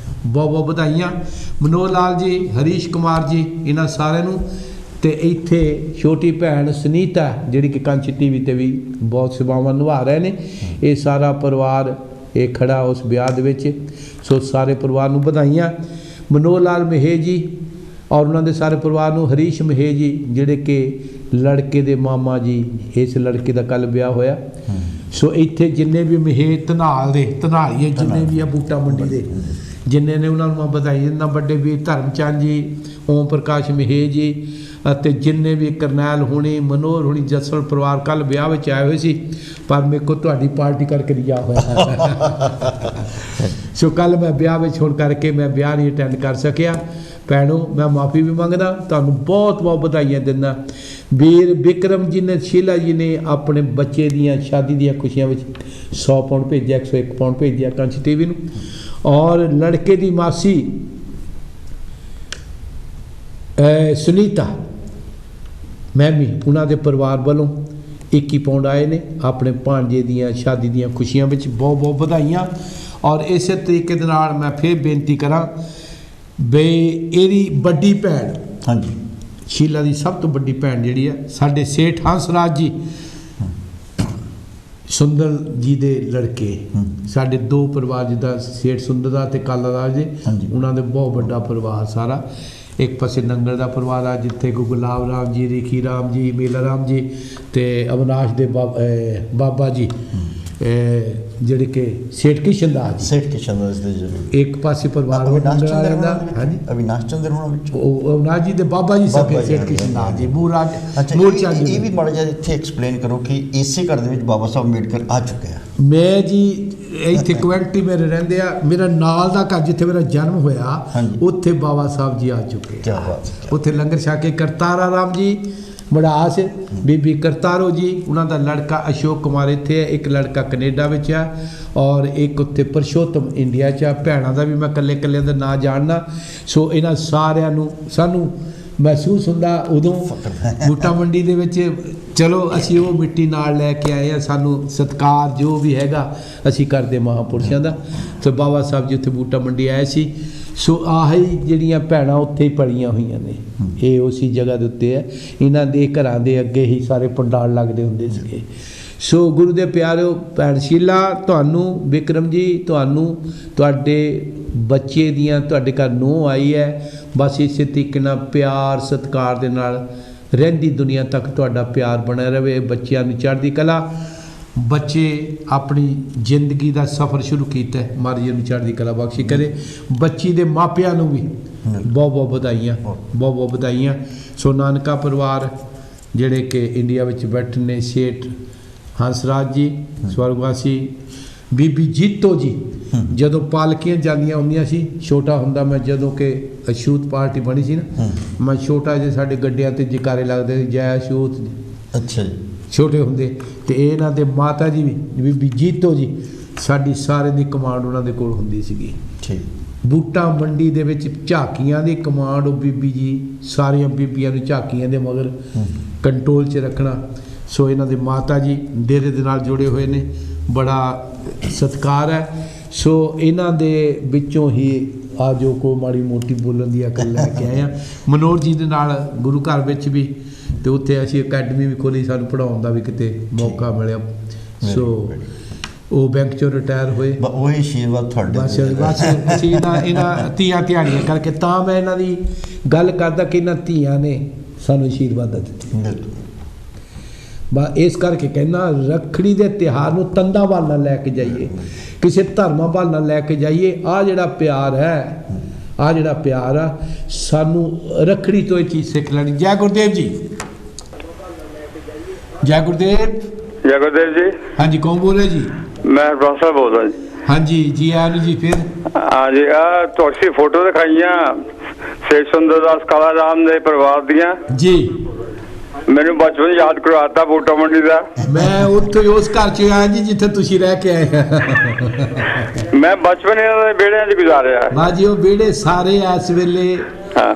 बहुत बहुत बधाइयां। मनोहर लाल जी, हरीश कुमार जी, इन्हां सारिਆਂ ਨੂੰ ਤੇ ਇੱਥੇ छोटी भैन सुनीता जिहड़ी कि कंच टीवी ते भी बहुत सेवावां निभा रहे ने, ये सारा परिवार ये खड़ा उस ब्याह दे विच। सो सारे परिवार नूं बधाइयां। मनोहर लाल महे जी और उन्होंने सारे परिवार नूं, हरीश महे जी जिहड़े कि लड़के दे मामा जी, इस लड़के दा कल ब्याह होया। सो इत्थे जिन्ने भी महे धनाल दे धनालीए जिन्ने भी आ बूटा मंडी दे जिन्ने ने उन्होंने मैं बधाई दिंदा। बड़े वीर धर्मचंद जी, ओम प्रकाश महे जी, ਅਤੇ ਜਿੰਨੇ ਵੀ ਕਰਨੈਲ ਹੋਣੀ, ਮਨੋਹਰ ਹੋਣੀ, ਜੱਸਲ ਪਰਿਵਾਰ ਕੱਲ੍ਹ ਵਿਆਹ ਵਿੱਚ ਆਏ ਹੋਏ ਸੀ, ਪਰ ਮੇਰੇ ਕੋਲ ਤੁਹਾਡੀ ਪਾਰਟੀ ਕਰਕੇ ਨਹੀਂ ਜਾ ਹੋਇਆ। ਸੋ ਕੱਲ੍ਹ ਮੈਂ ਵਿਆਹ ਵਿੱਚ ਹੋਣ ਕਰਕੇ ਮੈਂ ਵਿਆਹ ਨਹੀਂ ਅਟੈਂਡ ਕਰ ਸਕਿਆ। ਭੈਣੋ ਮੈਂ ਮਾफ़ੀ ਵੀ ਮੰਗਦਾ, ਤੁਹਾਨੂੰ ਬਹੁਤ ਬਹੁਤ ਵਧਾਈਆਂ ਦਿੰਦਾ। ਵੀਰ ਬਿਕਰਮ ਜੀ ਨੇ, ਸ਼ੀਲਾ ਜੀ ਨੇ ਆਪਣੇ ਬੱਚੇ ਦੀਆਂ ਸ਼ਾਦੀ ਦੀਆਂ ਖੁਸ਼ੀਆਂ ਵਿੱਚ 100 ਪਾਉਂਡ ਭੇਜਿਆ, 101 ਪਾਉਂਡ ਭੇਜਿਆ ਕੰਚ TV ਨੂੰ। ਔਰ ਲੜਕੇ ਦੀ ਮਾਸੀ ਸੁਨੀਤਾ ਮੈਮੀ, ਉਹਨਾਂ ਦੇ ਪਰਿਵਾਰ ਵੱਲੋਂ 21 ਪਾਉਂਡ ਆਏ ਨੇ ਆਪਣੇ ਭਾਂਜੇ ਦੀਆਂ ਸ਼ਾਦੀ ਦੀਆਂ ਖੁਸ਼ੀਆਂ ਵਿੱਚ। ਬਹੁਤ ਬਹੁਤ ਵਧਾਈਆਂ। ਔਰ ਇਸੇ ਤਰੀਕੇ ਦੇ ਨਾਲ ਮੈਂ ਫਿਰ ਬੇਨਤੀ ਕਰਾਂ ਬਈ ਇਹਦੀ ਵੱਡੀ ਭੈਣ, ਹਾਂਜੀ, ਸ਼ੀਲਾ ਦੀ ਸਭ ਤੋਂ ਵੱਡੀ ਭੈਣ ਜਿਹੜੀ ਹੈ ਸਾਡੇ ਸੇਠ ਹੰਸਰਾਜ ਜੀ, ਸੁੰਦਰ ਜੀ ਦੇ ਲੜਕੇ, ਸਾਡੇ 2 ਪਰਿਵਾਰ ਜਿੱਦਾਂ ਸੇਠ ਸੁੰਦਰ ਦਾ ਅਤੇ ਕਾਲਾ ਰਾਜ ਦੇ, ਉਹਨਾਂ ਦੇ ਬਹੁਤ ਵੱਡਾ ਪਰਿਵਾਰ ਸਾਰਾ। ਇੱਕ ਪਾਸੇ ਨੰਗਲ ਦਾ ਪਰਿਵਾਰ ਆ ਜਿੱਥੇ ਗੁਲਾਬ ਰਾਮ ਜੀ, ਰਿਖੀ ਰਾਮ ਜੀ, ਮੇਲਾ ਰਾਮ ਜੀ ਅਤੇ ਅਵਿਨਾਸ਼ ਦੇ ਬਾਬਾ ਜੀ ਜਿਹੜੇ ਕਿ ਸੇਠ ਕਿਸ਼ਨ ਦਾਸ ਜੀ, ਸੇਠ ਕਿਸ਼ਨ ਦਾਸ ਦੇ ਜੀ ਇੱਕ ਪਾਸੇ ਪਰਿਵਾਰ ਨੰਗਲ ਵਾਲਿਆਂ ਦਾ। ਹਾਂਜੀ, ਅਵਿਨਾਸ਼ ਚੰਦਰ ਹੋਣਾ ਵਿੱਚ ਉਹ ਅਵਿਨਾਸ਼ ਜੀ ਦੇ ਬਾਬਾ ਜੀ ਸਕੇ ਸੇਠ ਕਿਸ਼ਨ ਦਾਸ ਜੀ ਮੂਲ ਰਾਜ। ਅੱਛਾ, ਇਹ ਵੀ ਮਾੜਾ ਜਿਹਾ ਇੱਥੇ ਐਕਸਪਲੇਨ ਕਰੋ ਕਿ ਇਸੇ ਘਰ ਦੇ ਵਿੱਚ ਬਾਬਾ ਸਾਹਿਬ ਅੰਬੇਡਕਰ ਆ ਚੁੱਕੇ ਆ। ਮੈਂ ਜੀ ਇੱਥੇ ਕੁਐਂਟੀ ਮੇਰੇ ਰਹਿੰਦੇ ਆ, ਮੇਰਾ ਨਾਲ ਦਾ ਘਰ ਜਿੱਥੇ ਮੇਰਾ ਜਨਮ ਹੋਇਆ ਉੱਥੇ ਬਾਬਾ ਸਾਹਿਬ ਜੀ ਆ ਚੁੱਕੇ। ਕੀ ਬਾਤ ਹੈ। ਉੱਥੇ ਲੰਗਰ ਛਕ ਕੇ ਕਰਤਾਰਾ ਰਾਮ ਜੀ ਮੜਾਸ, ਬੀਬੀ ਕਰਤਾਰੋ ਜੀ, ਉਹਨਾਂ ਦਾ ਲੜਕਾ ਅਸ਼ੋਕ ਕੁਮਾਰ ਇੱਥੇ ਹੈ, ਇੱਕ ਲੜਕਾ ਕੈਨੇਡਾ ਵਿੱਚ ਆ ਔਰ ਇੱਕ ਉੱਥੇ ਪਰਸ਼ੋਤਮ ਇੰਡੀਆ 'ਚ ਆ। ਭੈਣਾਂ ਦਾ ਵੀ ਮੈਂ ਇਕੱਲੇ ਇਕੱਲਿਆਂ ਦਾ ਨਾਂ ਜਾਣਦਾ। ਸੋ ਇਹਨਾਂ ਸਾਰਿਆਂ ਨੂੰ ਸਾਨੂੰ ਮਹਿਸੂਸ ਹੁੰਦਾ ਉਦੋਂ ਬੂਟਾ ਮੰਡੀ ਦੇ ਵਿੱਚ, ਚਲੋ ਅਸੀਂ ਉਹ ਮਿੱਟੀ ਨਾਲ ਲੈ ਕੇ ਆਏ ਹਾਂ, ਸਾਨੂੰ ਸਤਿਕਾਰ ਜੋ ਵੀ ਹੈਗਾ ਅਸੀਂ ਕਰਦੇ ਮਹਾਂਪੁਰਸ਼ਾਂ ਦਾ। ਤੇ ਬਾਬਾ ਸਾਹਿਬ ਜੀ ਉੱਥੇ ਬੂਟਾ ਮੰਡੀ ਆਏ ਸੀ। ਸੋ ਆਹੀ ਜਿਹੜੀਆਂ ਭੈਣਾਂ ਉੱਥੇ ਹੀ ਪਲੀਆਂ ਹੋਈਆਂ ਨੇ, ਇਹ ਉਸੀ ਜਗ੍ਹਾ ਦੇ ਉੱਤੇ ਹੈ। ਇਹਨਾਂ ਦੇ ਘਰਾਂ ਦੇ ਅੱਗੇ ਹੀ ਸਾਰੇ ਪੰਡਾਲ ਲੱਗਦੇ ਹੁੰਦੇ ਸੀਗੇ। ਸੋ ਗੁਰੂ ਦੇ ਪਿਆਰਿਓ, ਭੈਣ ਸ਼ੀਲਾ, ਤੁਹਾਨੂੰ ਵਿਕਰਮ ਜੀ, ਤੁਹਾਨੂੰ ਤੁਹਾਡੇ ਬੱਚੇ ਦੀਆਂ ਤੁਹਾਡੇ ਘਰ ਨੂੰਹ ਆਈ ਹੈ, ਬਸ ਇਸੇ ਤਰੀਕੇ ਨਾਲ ਪਿਆਰ ਸਤਿਕਾਰ ਦੇ ਨਾਲ ਰਹਿੰਦੀ ਦੁਨੀਆ ਤੱਕ ਤੁਹਾਡਾ ਪਿਆਰ ਬਣਿਆ ਰਹੇ। ਬੱਚਿਆਂ ਨੂੰ ਚੜ੍ਹਦੀ ਕਲਾ। ਬੱਚੇ ਆਪਣੀ ਜ਼ਿੰਦਗੀ ਦਾ ਸਫ਼ਰ ਸ਼ੁਰੂ ਕੀਤਾ, ਮਹਾਰਾਜ ਜੀ ਨੂੰ ਚੜ੍ਹਦੀ ਕਲਾ ਬਖਸ਼ੀ ਕਰੇ। ਬੱਚੀ ਦੇ ਮਾਪਿਆਂ ਨੂੰ ਵੀ ਬਹੁਤ ਬਹੁਤ ਵਧਾਈਆਂ, ਬਹੁਤ ਬਹੁਤ ਵਧਾਈਆਂ। ਸੋ ਨਾਨਕਾ ਪਰਿਵਾਰ ਜਿਹੜੇ ਕਿ ਇੰਡੀਆ ਵਿੱਚ ਬੈਠੇ ਨੇ, ਸੇਠ ਹੰਸਰਾਜ ਜੀ ਸਵਰਗਵਾਸੀ, ਬੀਬੀ ਜੀਤੋ ਜੀ, ਜਦੋਂ ਪਾਲਕੀਆਂ ਜਾਂਦੀਆਂ ਹੁੰਦੀਆਂ ਸੀ, ਛੋਟਾ ਹੁੰਦਾ ਮੈਂ, ਜਦੋਂ ਕਿ ਅਛੂਤ ਪਾਰਟੀ ਬਣੀ ਸੀ ਨਾ, ਮੈਂ ਛੋਟਾ ਜਿਹੇ ਸਾਡੇ ਗੱਡਿਆਂ 'ਤੇ ਜਕਾਰੇ ਲੱਗਦੇ ਸੀ, ਜੈ ਅਛੂਤ। ਅੱਛਾ ਜੀ। ਛੋਟੇ ਹੁੰਦੇ ਅਤੇ ਇਹਨਾਂ ਦੇ ਮਾਤਾ ਜੀ ਵੀ ਬੀਬੀ ਜੀਤੋ ਜੀ, ਸਾਡੀ ਸਾਰੇ ਦੀ ਕਮਾਂਡ ਉਹਨਾਂ ਦੇ ਕੋਲ ਹੁੰਦੀ ਸੀਗੀ। ਠੀਕ। ਬੂਟਾ ਮੰਡੀ ਦੇ ਵਿੱਚ ਝਾਕੀਆਂ ਦੀ ਕਮਾਂਡ ਉਹ ਬੀਬੀ ਜੀ, ਸਾਰੀਆਂ ਬੀਬੀਆਂ ਨੂੰ ਝਾਕੀਆਂ ਦੇ ਮਗਰ ਕੰਟਰੋਲ 'ਚ ਰੱਖਣਾ। ਸੋ ਇਹਨਾਂ ਦੇ ਮਾਤਾ ਜੀ ਡੇਰੇ ਦੇ ਨਾਲ ਜੁੜੇ ਹੋਏ ਨੇ, ਬੜਾ ਸਤਿਕਾਰ ਹੈ। ਸੋ ਇਹਨਾਂ ਦੇ ਵਿੱਚੋਂ ਹੀ ਆ ਜੋ ਕੋ ਮਾੜੀ ਮੋਟੀ ਬੋਲਣ ਦੀ ਅਕਲ ਲੈ ਕੇ ਆਏ ਹਾਂ। ਮਨੋਹਰ ਜੀ ਦੇ ਨਾਲ ਗੁਰੂ ਘਰ ਵਿੱਚ ਵੀ, ਅਤੇ ਉੱਥੇ ਅਸੀਂ ਅਕੈਡਮੀ ਵੀ ਖੋਲ੍ਹੀ, ਸਾਨੂੰ ਪੜ੍ਹਾਉਣ ਦਾ ਵੀ ਕਿਤੇ ਮੌਕਾ ਮਿਲਿਆ। ਸੋ ਉਹ ਬੈਂਕ 'ਚੋਂ ਰਿਟਾਇਰ ਹੋਏ। ਉਹੀ ਆਸ਼ੀਰਵਾਦ ਤੁਹਾਡੇ ਬਸ ਅਸੀਂ ਇਹਨਾਂ ਧੀਆਂ ਧਿਆੜੀਆਂ ਕਰਕੇ ਤਾਂ ਮੈਂ ਇਹਨਾਂ ਦੀ ਗੱਲ ਕਰਦਾ ਕਿ ਇਹਨਾਂ ਧੀਆਂ ਨੇ ਸਾਨੂੰ ਆਸ਼ੀਰਵਾਦ ਦਿੱਤੇ। ਬਸ ਇਸ ਕਰਕੇ ਕਹਿੰਦਾ ਰੱਖੜੀ ਦੇ ਤਿਉਹਾਰ ਨੂੰ ਤੰਦਾਂ ਵੱਲ ਨਾ ਲੈ ਕੇ ਜਾਈਏ, ਕਿਸੇ ਧਰਮਾਂ ਵੱਲ ਨਾ ਲੈ ਕੇ ਜਾਈਏ। ਆਹ ਜਿਹੜਾ ਪਿਆਰ ਹੈ, ਆਹ ਜਿਹੜਾ ਪਿਆਰ ਆ, ਸਾਨੂੰ ਰੱਖੜੀ ਤੋਂ ਇਹ ਚੀਜ਼ ਸਿੱਖ ਲੈਣੀ। ਜੈ ਗੁਰਦੇਵ ਜੀ। ਜੈ ਗੁਰਦੇਵ। ਜੈ ਗੁਰਦੇਵ ਜੀ। ਹਾਂਜੀ, ਕੌਣ ਬੋਲ ਰਿਹਾ ਜੀ? ਮੈਂ ਹਰਬੰਸ ਸਾਹਿਬ ਬੋਲਦਾ ਜੀ। ਹਾਂਜੀ ਜੀ, ਆਇਆਂ ਨੂੰ ਜੀ। ਫਿਰ ਹਾਂਜੀ, ਆ ਤੁਹਾਡੀ ਫੋਟੋ ਦਿਖਾਈਆਂ ਸੇਠ ਸੁੰਦਰ ਦਾਸ ਕਾਲਾ ਰਾਮ ਦੇ ਪਰਿਵਾਰ ਦੀਆਂ ਜੀ, ਮੈਨੂੰ ਬਚਪਨ ਯਾਦ ਕਰਵਾਤਾ ਬੂਟਾ ਮੰਡੀ ਦਾ। ਮੈਂ ਉੱਥੇ ਉਸ ਘਰ 'ਚ ਆਇਆ ਜੀ ਜਿੱਥੇ ਤੁਸੀਂ ਰਹਿ ਕੇ ਆਏ। ਮੈਂ ਬਚਪਨ ਇਹਨਾਂ ਦੇ ਵਿਹੜਿਆਂ 'ਚ ਗੁਜ਼ਾਰਿਆ। ਬਾਜੀ ਉਹ ਵਿਹੜੇ ਸਾਰੇ ਇਸ ਵੇਲੇ, ਹਾਂ,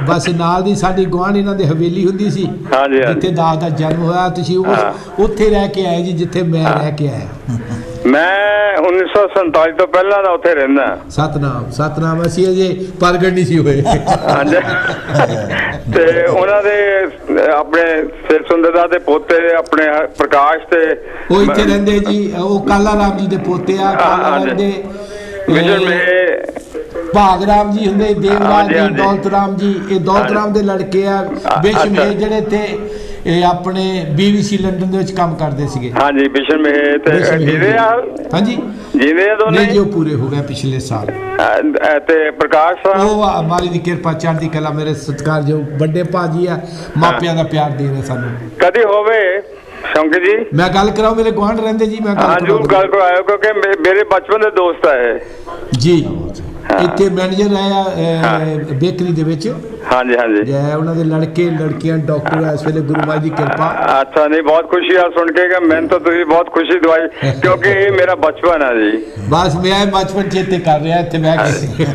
ਬਸ ਨਾਲ ਦੀ ਸਾਡੀ ਗੁਆਂਢ ਇਹਨਾਂ ਦੇ ਹਵੇਲੀ ਹੁੰਦੀ ਸੀ, ਜਿੱਥੇ ਦਾਸ ਦਾ ਜਨਮ ਹੋਇਆ। ਤੁਸੀਂ ਉੱਥੇ ਰਹਿ ਕੇ ਆਏ ਜੀ ਜਿੱਥੇ ਮੈਂ ਰਹਿ ਕੇ ਆਇਆ। ਮੈਂ 1947 ਤੋਂ ਪਹਿਲਾਂ ਦਾ ਉੱਥੇ ਰਹਿੰਦਾ। ਸਤਨਾਮ ਸਤਨਾਮ। ਅਸੀਂ ਅਜੇ ਪ੍ਰਗਟ ਨਹੀਂ ਸੀ ਹੋਏ। ਹਾਂਜੀ। ਤੇ ਉਹਨਾਂ ਦੇ ਆਪਣੇ ਸਿਰ ਸੁੰਦਰ ਦਾ ਦੇ ਪੋਤੇ ਆਪਣੇ ਪ੍ਰਕਾਸ਼ ਤੇ ਉਹ ਇੱਥੇ ਰਹਿੰਦੇ ਜੀ। ਉਹ ਕਾਲਾ ਰਾਮ ਜੀ ਦੇ ਪੋਤੇ ਆ। ਕਾਲਾ ਰਾਮ ਦੇ ਮਿਸ਼ਨ ਮੇ ਭਾਗ ਰਾਮ ਜੀ ਹੁੰਦੇ, ਦੇਵਰਾਜ ਜੀ, ਹਾਂਜੀ। ਦੌਲਤ ਰਾਮ ਜੀ, ਇਹ ਦੌਲਤ ਰਾਮ ਦੇ ਲੜਕੇ ਆ। ਬਿਸ਼ਨ ਅੱਛਾ। ਮੇ ਜਿਹੜੇ ਤੇ ਇਹ ਆਪਣੇ BBC ਲੰਡਨ ਦੇ ਵਿੱਚ ਕੰਮ ਕਰਦੇ ਸੀਗੇ। ਹਾਂਜੀ ਮਿਸ਼ਨ ਮੇ ਤੇ ਬਿਸ਼ਨ ਮੇ ਜਿਹਦੇ ਆ ਹਾਂਜੀ ਜਿਹਦੇ ਆ ਦੋਨੇ ਨਹੀਂ ਜੀ, ਉਹ ਪੂਰੇ ਹੋ ਗਏ ਪਿਛਲੇ ਸਾਲ। ਤੇ ਪ੍ਰਕਾਸ਼ ਉਹ ਮਾਲੀ ਦੀ ਕਿਰਪਾ, ਚੜ੍ਹਦੀ ਕਲਾ, ਮੇਰੇ ਸਤਿਕਾਰਯੋਗ ਵੱਡੇ ਭਾਜੀ ਆ, ਮਾਪਿਆਂ ਦਾ ਪਿਆਰ ਦੇ ਰਹੇ ਸਾਨੂੰ। ਕਦੀ ਹੋਵੇ ਸ਼ੰਕਰ ਜੀ, ਮੈਂ ਗੱਲ ਕਰਾਉ, ਮੇਰੇ ਗੁਆਂਢ ਰਹਿੰਦੇ ਜੀ, ਮੈਂ ਹਾਂ ਜਰੂਰ ਗੱਲ ਕਰਵਾਇਓ ਕਿਉਂਕਿ ਮੇਰੇ ਬਚਪਨ ਦੇ ਦੋਸਤ ਆ ਇਹ ਜੀ। ਇੱਥੇ ਮੈਨੇਜਰ ਆਇਆ ਬੇਕਰੀ ਦੇ ਵਿੱਚ। ਹਾਂਜੀ ਹਾਂਜੀ ਜੈ ਉਹਨਾਂ ਦੇ ਲੜਕੇ ਲੜਕੀਆਂ ਡਾਕਟਰ ਆ ਇਸ ਵੇਲੇ, ਗੁਰੂ ਮਾਈ ਦੀ ਕਿਰਪਾ। ਅੱਛਾ, ਨਹੀਂ ਬਹੁਤ ਖੁਸ਼ੀ ਆ ਸੁਣ ਕੇ ਕਿ ਮੈਨੂੰ ਤਾਂ ਤੁਸੀਂ ਬਹੁਤ ਖੁਸ਼ੀ ਦਵਾਈ ਕਿਉਂਕਿ ਇਹ ਮੇਰਾ ਬਚਪਨ ਆ ਜੀ। ਬਸ ਮੈਂ ਬਚਪਨ ਚੇਤੇ ਕਰ ਰਿਹਾ ਇੱਥੇ ਬਹਿ ਕੇ।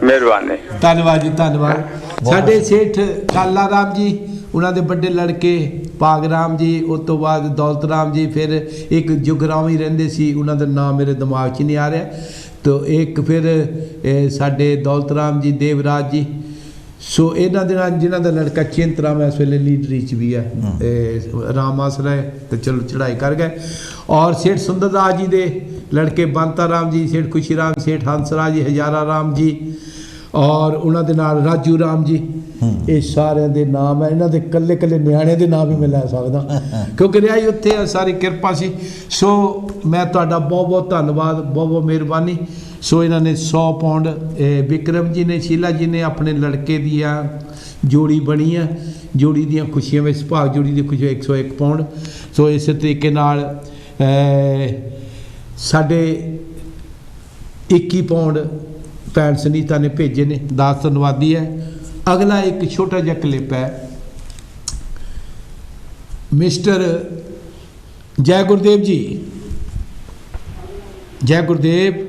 ਮਿਹਰਬਾਨੀ, ਧੰਨਵਾਦ ਜੀ, ਧੰਨਵਾਦ। ਸਾਡੇ ਸੇਠ ਕਾਲਾ ਰਾਮ ਜੀ, ਉਹਨਾਂ ਦੇ ਵੱਡੇ ਲੜਕੇ ਭਾਗ ਰਾਮ ਜੀ, ਉਸ ਤੋਂ ਬਾਅਦ ਦੌਲਤ ਰਾਮ ਜੀ, ਫਿਰ ਇੱਕ ਜੁਗਰਾਵੀ ਰਹਿੰਦੇ ਸੀ, ਉਹਨਾਂ ਦਾ ਨਾਮ ਮੇਰੇ ਦਿਮਾਗ 'ਚ ਨਹੀਂ ਆ ਰਿਹਾ। ਤੋ ਇੱਕ ਫਿਰ ਸਾਡੇ ਦੌਲਤ ਰਾਮ ਜੀ, ਦੇਵਰਾਜ ਜੀ। ਸੋ ਇਹਨਾਂ ਦੇ ਨਾਲ ਜਿਨ੍ਹਾਂ ਦਾ ਲੜਕਾ ਚਿੰਤ ਰਾਮ ਇਸ ਵੇਲੇ ਲੀਡਰੀ 'ਚ ਵੀ ਹੈ, ਰਾਮ ਆਸਰਾ ਹੈ, ਤੇ ਚਲੋ ਚੜ੍ਹਾਈ ਕਰ ਗਏ। ਔਰ ਸੇਠ ਸੁੰਦਰ ਦਾਸ ਜੀ ਦੇ ਲੜਕੇ ਬੰਤਾ ਰਾਮ ਜੀ, ਸੇਠ ਖੁਸ਼ੀ ਰਾਮ, ਸੇਠ ਹੰਸਰਾਜ ਜੀ, ਹਜ਼ਾਰਾ ਰਾਮ ਜੀ, ਔਰ ਉਹਨਾਂ ਦੇ ਨਾਲ ਰਾਜੂ ਰਾਮ ਜੀ। ਇਹ ਸਾਰਿਆਂ ਦੇ ਨਾਮ ਹੈ। ਇਹਨਾਂ ਦੇ ਕੱਲੇ ਕੱਲੇ ਨਿਆਣੇ ਦੇ ਨਾਮ ਵੀ ਮੈਂ ਲੈ ਸਕਦਾ ਕਿਉਂਕਿ ਰਿਹਾਈ ਉੱਥੇ ਆ, ਸਾਰੀ ਕਿਰਪਾ ਸੀ। ਸੋ ਮੈਂ ਤੁਹਾਡਾ ਬਹੁਤ ਬਹੁਤ ਧੰਨਵਾਦ, ਬਹੁਤ ਬਹੁਤ ਮਿਹਰਬਾਨੀ। ਸੋ ਇਹਨਾਂ ਨੇ 100 ਪਾਉਂਡ, ਵਿਕਰਮ ਜੀ ਨੇ, ਸ਼ੀਲਾ ਜੀ ਨੇ ਆਪਣੇ ਲੜਕੇ ਦੀਆਂ ਜੋੜੀ ਬਣੀ ਹੈ, ਜੋੜੀ ਦੀਆਂ ਖੁਸ਼ੀਆਂ ਵਿੱਚ ਭਾਗ ਜੋੜੀ ਦੀ ਖੁਸ਼ੀ 101 ਪਾਉਂਡ। ਸੋ ਇਸੇ ਤਰੀਕੇ ਨਾਲ ਸਾਡੇ 21 ਪਾਉਂਡ ਭੈਣ ਸੁਨੀਤਾ ਨੇ ਭੇਜੇ ਨੇ, ਦਾਸ ਧੰਨਵਾਦੀ ਹੈ। ਅਗਲਾ ਇੱਕ ਛੋਟਾ ਜਿਹਾ ਕਲਿੱਪ ਹੈ। ਮਿਸਟਰ ਜੈ ਗੁਰਦੇਵ ਜੀ, ਜੈ ਗੁਰਦੇਵ।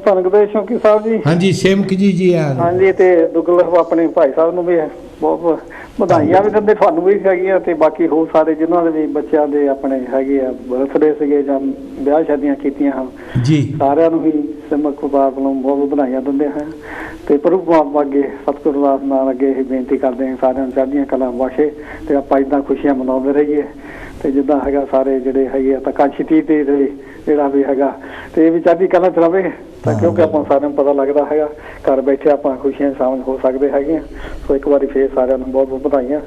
ਧੰਨਵਾਦ ਸ਼ੌਕੀ ਸਾਹਿਬ ਜੀ। ਹਾਂਜੀ ਸੇਮਕ ਜੀ ਆ। ਹਾਂਜੀ, ਤੇ ਦੁੱਗਲ ਆਪਣੇ ਭਾਈ ਸਾਹਿਬ ਨੂੰ ਵੀ ਬਹੁਤ ਵਧਾਈਆਂ ਵੀ ਦਿੰਦੇ, ਤੁਹਾਨੂੰ ਵੀ ਹੈਗੀਆਂ, ਤੇ ਬਾਕੀ ਹੋਰ ਸਾਰੇ ਜਿਨ੍ਹਾਂ ਦੇ ਵੀ ਬੱਚਿਆਂ ਦੇ ਆਪਣੇ ਹੈਗੇ ਆ ਬਰਥਡੇ ਸੀਗੇ ਜਾਂ ਵਿਆਹ ਸ਼ਾਦੀਆਂ ਕੀਤੀਆਂ ਹਨ ਜੀ, ਸਾਰਿਆਂ ਨੂੰ ਹੀ ਸਿਮਕ ਖੁਦਾ ਵੱਲੋਂ ਬਹੁਤ ਵਧਾਈਆਂ ਦਿੰਦੇ ਹਾਂ। ਤੇ ਪ੍ਰਭੂ ਪਰਮਾਤਮਾ ਅੱਗੇ ਸਤਿਗੁਰੂ ਦਾਸ ਨਾਲ ਅੱਗੇ ਇਹ ਬੇਨਤੀ ਕਰਦੇ ਹਾਂ ਸਾਰਿਆਂ ਨੂੰ ਚੜ੍ਹਦੀਆਂ ਕਲਾਂ ਬਖਸ਼ੇ, ਤੇ ਆਪਾਂ ਇੱਦਾਂ ਖੁਸ਼ੀਆਂ ਮਨਾਉਂਦੇ ਰਹੀਏ। ਤੇ ਜਿੱਦਾਂ ਹੈਗਾ ਸਾਰੇ ਜਿਹੜੇ ਹੈਗੇ ਆ ਤਕਾਸ਼ੀ ਤੇ ਜਿਹੜਾ ਵੀ ਹੈਗਾ ਤੇ ਇਹ ਵੀ ਚੜ੍ਹਦੀ ਕਲਾਂ ਚ ਰਵੇ, ਤਾਂ ਕਿਉਂਕਿ ਆਪਾਂ ਸਾਰਿਆਂ ਨੂੰ ਪਤਾ ਲੱਗਦਾ ਹੈਗਾ ਘਰ ਬੈਠੇ ਆਪਾਂ ਖੁਸ਼ੀਆਂ ਸ਼ਾਮਲ ਹੋ ਸਕਦੇ ਹੈਗੇ ਆ। ਸੋ ਇੱਕ ਵਾਰੀ ਫੇਰ ਸਾਰਿਆਂ ਨੂੰ ਬਹੁਤ ਬਹੁਤ ਵਧਾਈਆਂ।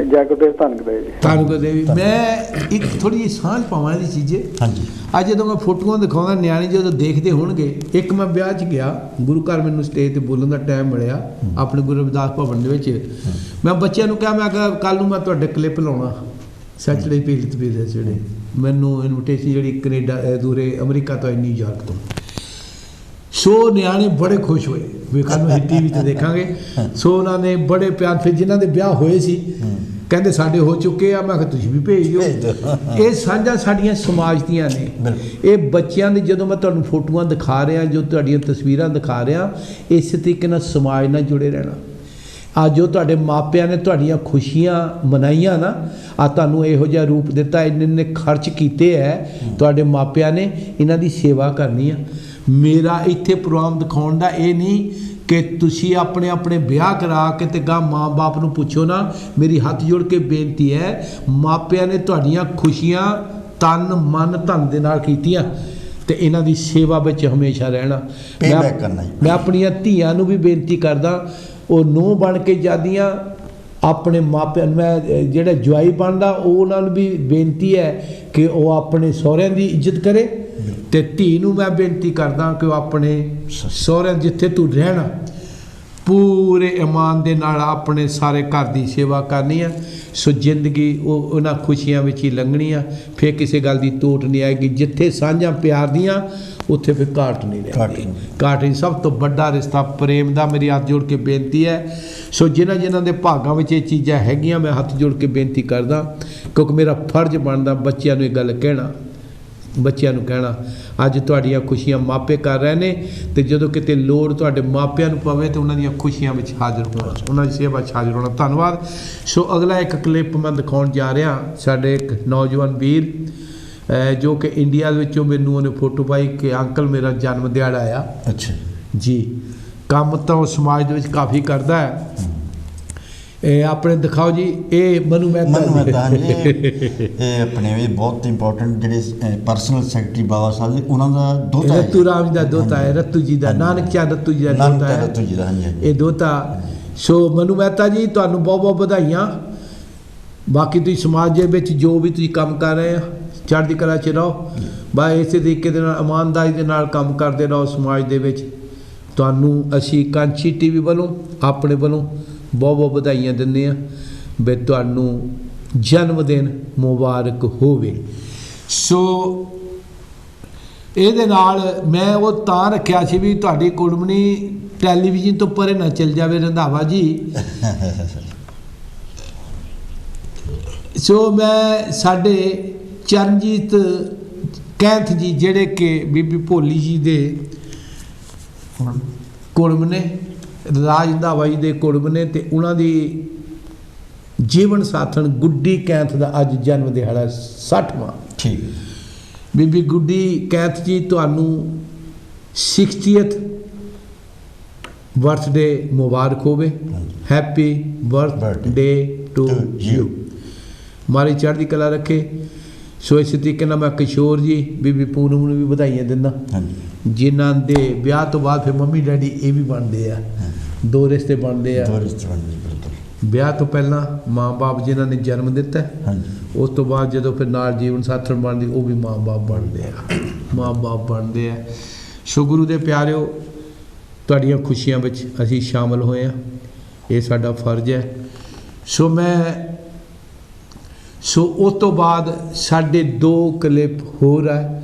ਜੈ ਗੁਰਦੇਵ, ਧੰਨਵਾਦ ਜੀ। ਧੰਨਵਾਦ ਜੀ। ਮੈਂ ਇੱਕ ਥੋੜੀ ਜਿਹੀ ਸਾਂਝ ਪਾਵਾਂ ਇਹਦੀ ਚੀਜ਼ੇ। ਹਾਂਜੀ, ਅੱਜ ਜਦੋਂ ਮੈਂ ਫੋਟੋਆਂ ਦਿਖਾਉਂਦਾ, ਨਿਆਣੇ ਜਦੋਂ ਦੇਖਦੇ ਹੋਣਗੇ। ਇੱਕ ਮੈਂ ਵਿਆਹ 'ਚ ਗਿਆ, ਗੁਰੂ ਘਰ ਮੈਨੂੰ ਸਟੇਜ ਤੇ ਬੋਲਣ ਦਾ ਟਾਈਮ ਮਿਲਿਆ ਆਪਣੇ ਗੁਰੂ ਰਵਿਦਾਸ ਭਵਨ ਦੇ ਵਿੱਚ। ਮੈਂ ਬੱਚਿਆਂ ਨੂੰ ਕਿਹਾ, ਮੈਂ ਕਿਹਾ ਕੱਲ੍ਹ ਨੂੰ ਮੈਂ ਤੁਹਾਡੇ ਕਲਿੱਪ ਲਾਉਣਾ ਸੈਚਰਡੇ ਪੀੜਤ ਪੀੜਤ ਜਿਹੜੇ ਮੈਨੂੰ ਇਨਵੀਟੇਸ਼ਨ ਜਿਹੜੀ ਕੈਨੇਡਾ ਦੂਰੇ ਅਮਰੀਕਾ ਤੋਂ ਆਈ, ਨਿਊਯਾਰਕ ਤੋਂ। ਸੋ ਨਿਆਣੇ ਬੜੇ ਖੁਸ਼ ਹੋਏ ਵੀ ਕੱਲ੍ਹ ਨੂੰ ਅਸੀਂ TV 'ਤੇ ਦੇਖਾਂਗੇ। ਸੋ ਉਹਨਾਂ ਨੇ ਬੜੇ ਪਿਆਰ, ਫਿਰ ਜਿਨ੍ਹਾਂ ਦੇ ਵਿਆਹ ਹੋਏ ਸੀ ਕਹਿੰਦੇ ਸਾਡੇ ਹੋ ਚੁੱਕੇ ਆ। ਮੈਂ ਕਿਹਾ ਤੁਸੀਂ ਵੀ ਭੇਜ ਦਿਓ। ਇਹ ਸਾਂਝਾਂ ਸਾਡੀਆਂ ਸਮਾਜ ਦੀਆਂ ਨੇ। ਇਹ ਬੱਚਿਆਂ ਦੀ ਜਦੋਂ ਮੈਂ ਤੁਹਾਨੂੰ ਫੋਟੋਆਂ ਦਿਖਾ ਰਿਹਾ, ਜੋ ਤੁਹਾਡੀਆਂ ਤਸਵੀਰਾਂ ਦਿਖਾ ਰਿਹਾ, ਇਸੇ ਤਰੀਕੇ ਨਾਲ ਸਮਾਜ ਨਾਲ ਜੁੜੇ ਰਹਿਣਾ। ਆ ਜੋ ਤੁਹਾਡੇ ਮਾਪਿਆਂ ਨੇ ਤੁਹਾਡੀਆਂ ਖੁਸ਼ੀਆਂ ਮਨਾਈਆਂ ਨਾ, ਆ ਤੁਹਾਨੂੰ ਇਹੋ ਜਿਹਾ ਰੂਪ ਦਿੱਤਾ, ਇੰਨੇ ਖਰਚ ਕੀਤੇ ਹੈ ਤੁਹਾਡੇ ਮਾਪਿਆਂ ਨੇ, ਇਹਨਾਂ ਦੀ ਸੇਵਾ ਕਰਨੀ ਆ। ਮੇਰਾ ਇੱਥੇ ਪ੍ਰੋਗਰਾਮ ਦਿਖਾਉਣ ਦਾ ਇਹ ਨਹੀਂ ਕਿ ਤੁਸੀਂ ਆਪਣੇ ਆਪਣੇ ਵਿਆਹ ਕਰਾ ਕੇ ਤੇ ਗਾਂ ਮਾਂ ਬਾਪ ਨੂੰ ਪੁੱਛੋ ਨਾ। ਮੇਰੀ ਹੱਥ ਜੋੜ ਕੇ ਬੇਨਤੀ ਹੈ, ਮਾਪਿਆਂ ਨੇ ਤੁਹਾਡੀਆਂ ਖੁਸ਼ੀਆਂ ਤਨ ਮਨ ਧਨ ਦੇ ਨਾਲ ਕੀਤੀਆਂ, ਤੇ ਇਹਨਾਂ ਦੀ ਸੇਵਾ ਵਿੱਚ ਹਮੇਸ਼ਾ ਰਹਿਣਾ। ਮੈਂ ਆਪਣੀਆਂ ਧੀਆਂ ਨੂੰ ਵੀ ਬੇਨਤੀ ਕਰਦਾ, ਉਹ ਨੂੰਹ ਬਣ ਕੇ ਜਾਂਦੀਆਂ ਆਪਣੇ ਮਾਪਿਆਂ ਨੂੰ, ਮੈਂ ਜਿਹੜਾ ਜਵਾਈ ਬਣਦਾ ਉਹਨਾਂ ਨੂੰ ਵੀ ਬੇਨਤੀ ਹੈ ਕਿ ਉਹ ਆਪਣੇ ਸਹੁਰਿਆਂ ਦੀ ਇੱਜ਼ਤ ਕਰੇ। ਤੇ ਧੀ ਨੂੰ ਮੈਂ ਬੇਨਤੀ ਕਰਦਾ ਕਿ ਉਹ ਆਪਣੇ ਸਹੁਰਿਆਂ ਜਿੱਥੇ ਤੂੰ ਰਹਿਣਾ ਪੂਰੇ ਇਮਾਨ ਦੇ ਨਾਲ ਆਪਣੇ ਸਾਰੇ ਘਰ ਦੀ ਸੇਵਾ ਕਰਨੀ ਆ। ਸੋ ਜ਼ਿੰਦਗੀ ਉਹ ਉਹਨਾਂ ਖੁਸ਼ੀਆਂ ਵਿੱਚ ਹੀ ਲੰਘਣੀ ਆ, ਫਿਰ ਕਿਸੇ ਗੱਲ ਦੀ ਤੋਟ ਨਹੀਂ ਆਏਗੀ। ਜਿੱਥੇ ਸਾਂਝਾਂ ਪਿਆਰ ਦੀਆਂ ਉੱਥੇ ਫਿਰ ਘਾਟ ਨਹੀਂ ਰਹਿੰਦੀ। ਘਾਟ ਹੀ ਸਭ ਤੋਂ ਵੱਡਾ ਰਿਸ਼ਤਾ ਪ੍ਰੇਮ ਦਾ। ਮੇਰੀ ਹੱਥ ਜੋੜ ਕੇ ਬੇਨਤੀ ਹੈ। ਸੋ ਜਿਨ੍ਹਾਂ ਦੇ ਭਾਗਾਂ ਵਿੱਚ ਇਹ ਚੀਜ਼ਾਂ ਹੈਗੀਆਂ, ਮੈਂ ਹੱਥ ਜੋੜ ਕੇ ਬੇਨਤੀ ਕਰਦਾ, ਕਿਉਂਕਿ ਮੇਰਾ ਫਰਜ਼ ਬਣਦਾ ਬੱਚਿਆਂ ਨੂੰ ਇਹ ਗੱਲ ਕਹਿਣਾ, ਬੱਚਿਆਂ ਨੂੰ ਕਹਿਣਾ ਅੱਜ ਤੁਹਾਡੀਆਂ ਖੁਸ਼ੀਆਂ ਮਾਪੇ ਕਰ ਰਹੇ ਨੇ, ਤੇ ਜਦੋਂ ਕਿਤੇ ਲੋੜ ਤੁਹਾਡੇ ਮਾਪਿਆਂ ਨੂੰ ਪਵੇ ਤਾਂ ਉਹਨਾਂ ਦੀਆਂ ਖੁਸ਼ੀਆਂ ਵਿੱਚ ਹਾਜ਼ਰ ਹੋਣਾ, ਉਹਨਾਂ ਦੀ ਸੇਵਾ 'ਚ ਹਾਜ਼ਰ ਹੋਣਾ। ਧੰਨਵਾਦ। ਸੋ ਅਗਲਾ ਇੱਕ ਕਲਿੱਪ ਮੈਂ ਦਿਖਾਉਣ ਜਾ ਰਿਹਾ। ਸਾਡੇ ਇੱਕ ਨੌਜਵਾਨ ਵੀਰ ਜੋ ਕਿ ਇੰਡੀਆ ਦੇ ਵਿੱਚੋਂ ਮੈਨੂੰ ਉਹਨੇ ਫੋਟੋ ਪਾਈ ਕਿ ਅੰਕਲ ਮੇਰਾ ਜਨਮ ਦਿਹਾੜਾ ਆ। ਅੱਛਾ ਜੀ। ਕੰਮ ਤਾਂ ਉਹ ਸਮਾਜ ਦੇ ਵਿੱਚ ਕਾਫੀ ਕਰਦਾ ਹੈ। अपने दिखाओ जी, ये मनु मेहता ये अपने भी बहुत इंपॉर्टेंट ਜਿਹੜੇ ਪਰਸਨਲ ਸੈਕਟਰੀ ਬਾਬਾ ਸਾਹਿਬ ਦੇ ਉਹਨਾਂ ਦਾ ਦੋਤਾ ਹੈ, रत्तू राम जी का दोता है, रत्तू जी का, नानक चंद रत्तू जी का दोता है, रत्तू जी का, हाँ जी ये दोता। सो मनु मेहता जी ਤੁਹਾਨੂੰ ਬਹੁਤ ਬਹੁਤ ਵਧਾਈਆਂ। ਬਾਕੀ ਤੁਸੀਂ ਸਮਾਜ ਦੇ ਵਿੱਚ ਜੋ ਵੀ ਤੁਸੀਂ ਕੰਮ ਕਰ ਰਹੇ ਆ ਚੜ੍ਹਦੀ ਕਲਾ 'ਚ ਰਹੋ, ਬਾ ਇਸੇ ਤਰੀਕੇ ਦੇ ਨਾਲ ਇਮਾਨਦਾਰੀ ਦੇ ਨਾਲ ਕੰਮ ਕਰਦੇ ਰਹੋ ਸਮਾਜ ਦੇ ਵਿੱਚ। ਤੁਹਾਨੂੰ ਅਸੀਂ ਕਾਂਚੀ ਟੀਵੀ ਵੱਲੋਂ ਆਪਣੇ ਵੱਲੋਂ ਬਹੁਤ ਬਹੁਤ ਵਧਾਈਆਂ ਦਿੰਦੇ ਹਾਂ ਵੀ ਤੁਹਾਨੂੰ ਜਨਮ ਦਿਨ ਮੁਬਾਰਕ ਹੋਵੇ। ਸੋ ਇਹਦੇ ਨਾਲ ਮੈਂ ਉਹ ਤਾਂ ਰੱਖਿਆ ਸੀ ਵੀ ਤੁਹਾਡੀ ਕੁੜਮਣੀ ਟੈਲੀਵਿਜ਼ਨ ਤੋਂ ਪਰੇ ਨਾ ਚੱਲ ਜਾਵੇ ਰੰਧਾਵਾ ਜੀ। ਸੋ ਮੈਂ ਸਾਡੇ ਚਰਨਜੀਤ ਕੈਂਥ ਜੀ ਜਿਹੜੇ ਕਿ ਬੀਬੀ ਭੋਲੀ ਜੀ ਦੇ ਕੁੜਮ ਨੇ, ਰਾਜ ਰੰਧਾਵਾ ਜੀ ਦੇ ਕੁੜਮ ਨੇ, ਤੇ ਉਹਨਾਂ ਦੀ ਜੀਵਨ ਸਾਥਣ ਗੁੱਡੀ ਕੈਂਥ ਦਾ ਅੱਜ ਜਨਮ ਦਿਹਾੜਾ 60ਵਾਂ। ਠੀਕ ਬੀਬੀ ਗੁੱਡੀ ਕੈਂਥ ਜੀ ਤੁਹਾਨੂੰ 60th ਬਰਥਡੇ ਮੁਬਾਰਕ ਹੋਵੇ। हैप्पी बर्थडे टू यू, ਮਾਰੀ ਚੜ੍ਹਦੀ ਕਲਾ ਰੱਖੇ। ਸੋ ਇਸ ਤਰੀਕੇ ਨਾਲ ਮੈਂ ਕਿਸ਼ੋਰ ਜੀ ਬੀਬੀ ਪੂਨਮ ਨੂੰ ਵੀ ਵਧਾਈਆਂ ਦਿੰਦਾ, ਜਿਨ੍ਹਾਂ ਦੇ ਵਿਆਹ ਤੋਂ ਬਾਅਦ ਫਿਰ ਮੰਮੀ ਡੈਡੀ ਇਹ ਵੀ ਬਣਦੇ ਆ, ਦੋ ਰਿਸ਼ਤੇ ਬਣਦੇ ਆ। ਵਿਆਹ ਤੋਂ ਪਹਿਲਾਂ ਮਾਂ ਬਾਪ ਜਿਨ੍ਹਾਂ ਨੇ ਜਨਮ ਦਿੱਤਾ, ਉਸ ਤੋਂ ਬਾਅਦ ਜਦੋਂ ਫਿਰ ਨਾਲ ਜੀਵਨ ਸਾਥਣ ਬਣਦੀ ਉਹ ਵੀ ਮਾਂ ਬਾਪ ਬਣਦੇ ਆ, ਮਾਂ ਬਾਪ ਬਣਦੇ ਆ। ਸੋ ਗੁਰੂ ਦੇ ਪਿਆਰਿਓ, ਤੁਹਾਡੀਆਂ ਖੁਸ਼ੀਆਂ ਵਿੱਚ ਅਸੀਂ ਸ਼ਾਮਲ ਹੋਏ ਹਾਂ, ਇਹ ਸਾਡਾ ਫਰਜ਼ ਹੈ। ਸੋ ਉਸ ਤੋਂ ਬਾਅਦ ਸਾਡੇ 2 ਕਲਿੱਪ ਹੋਰ ਹੈ।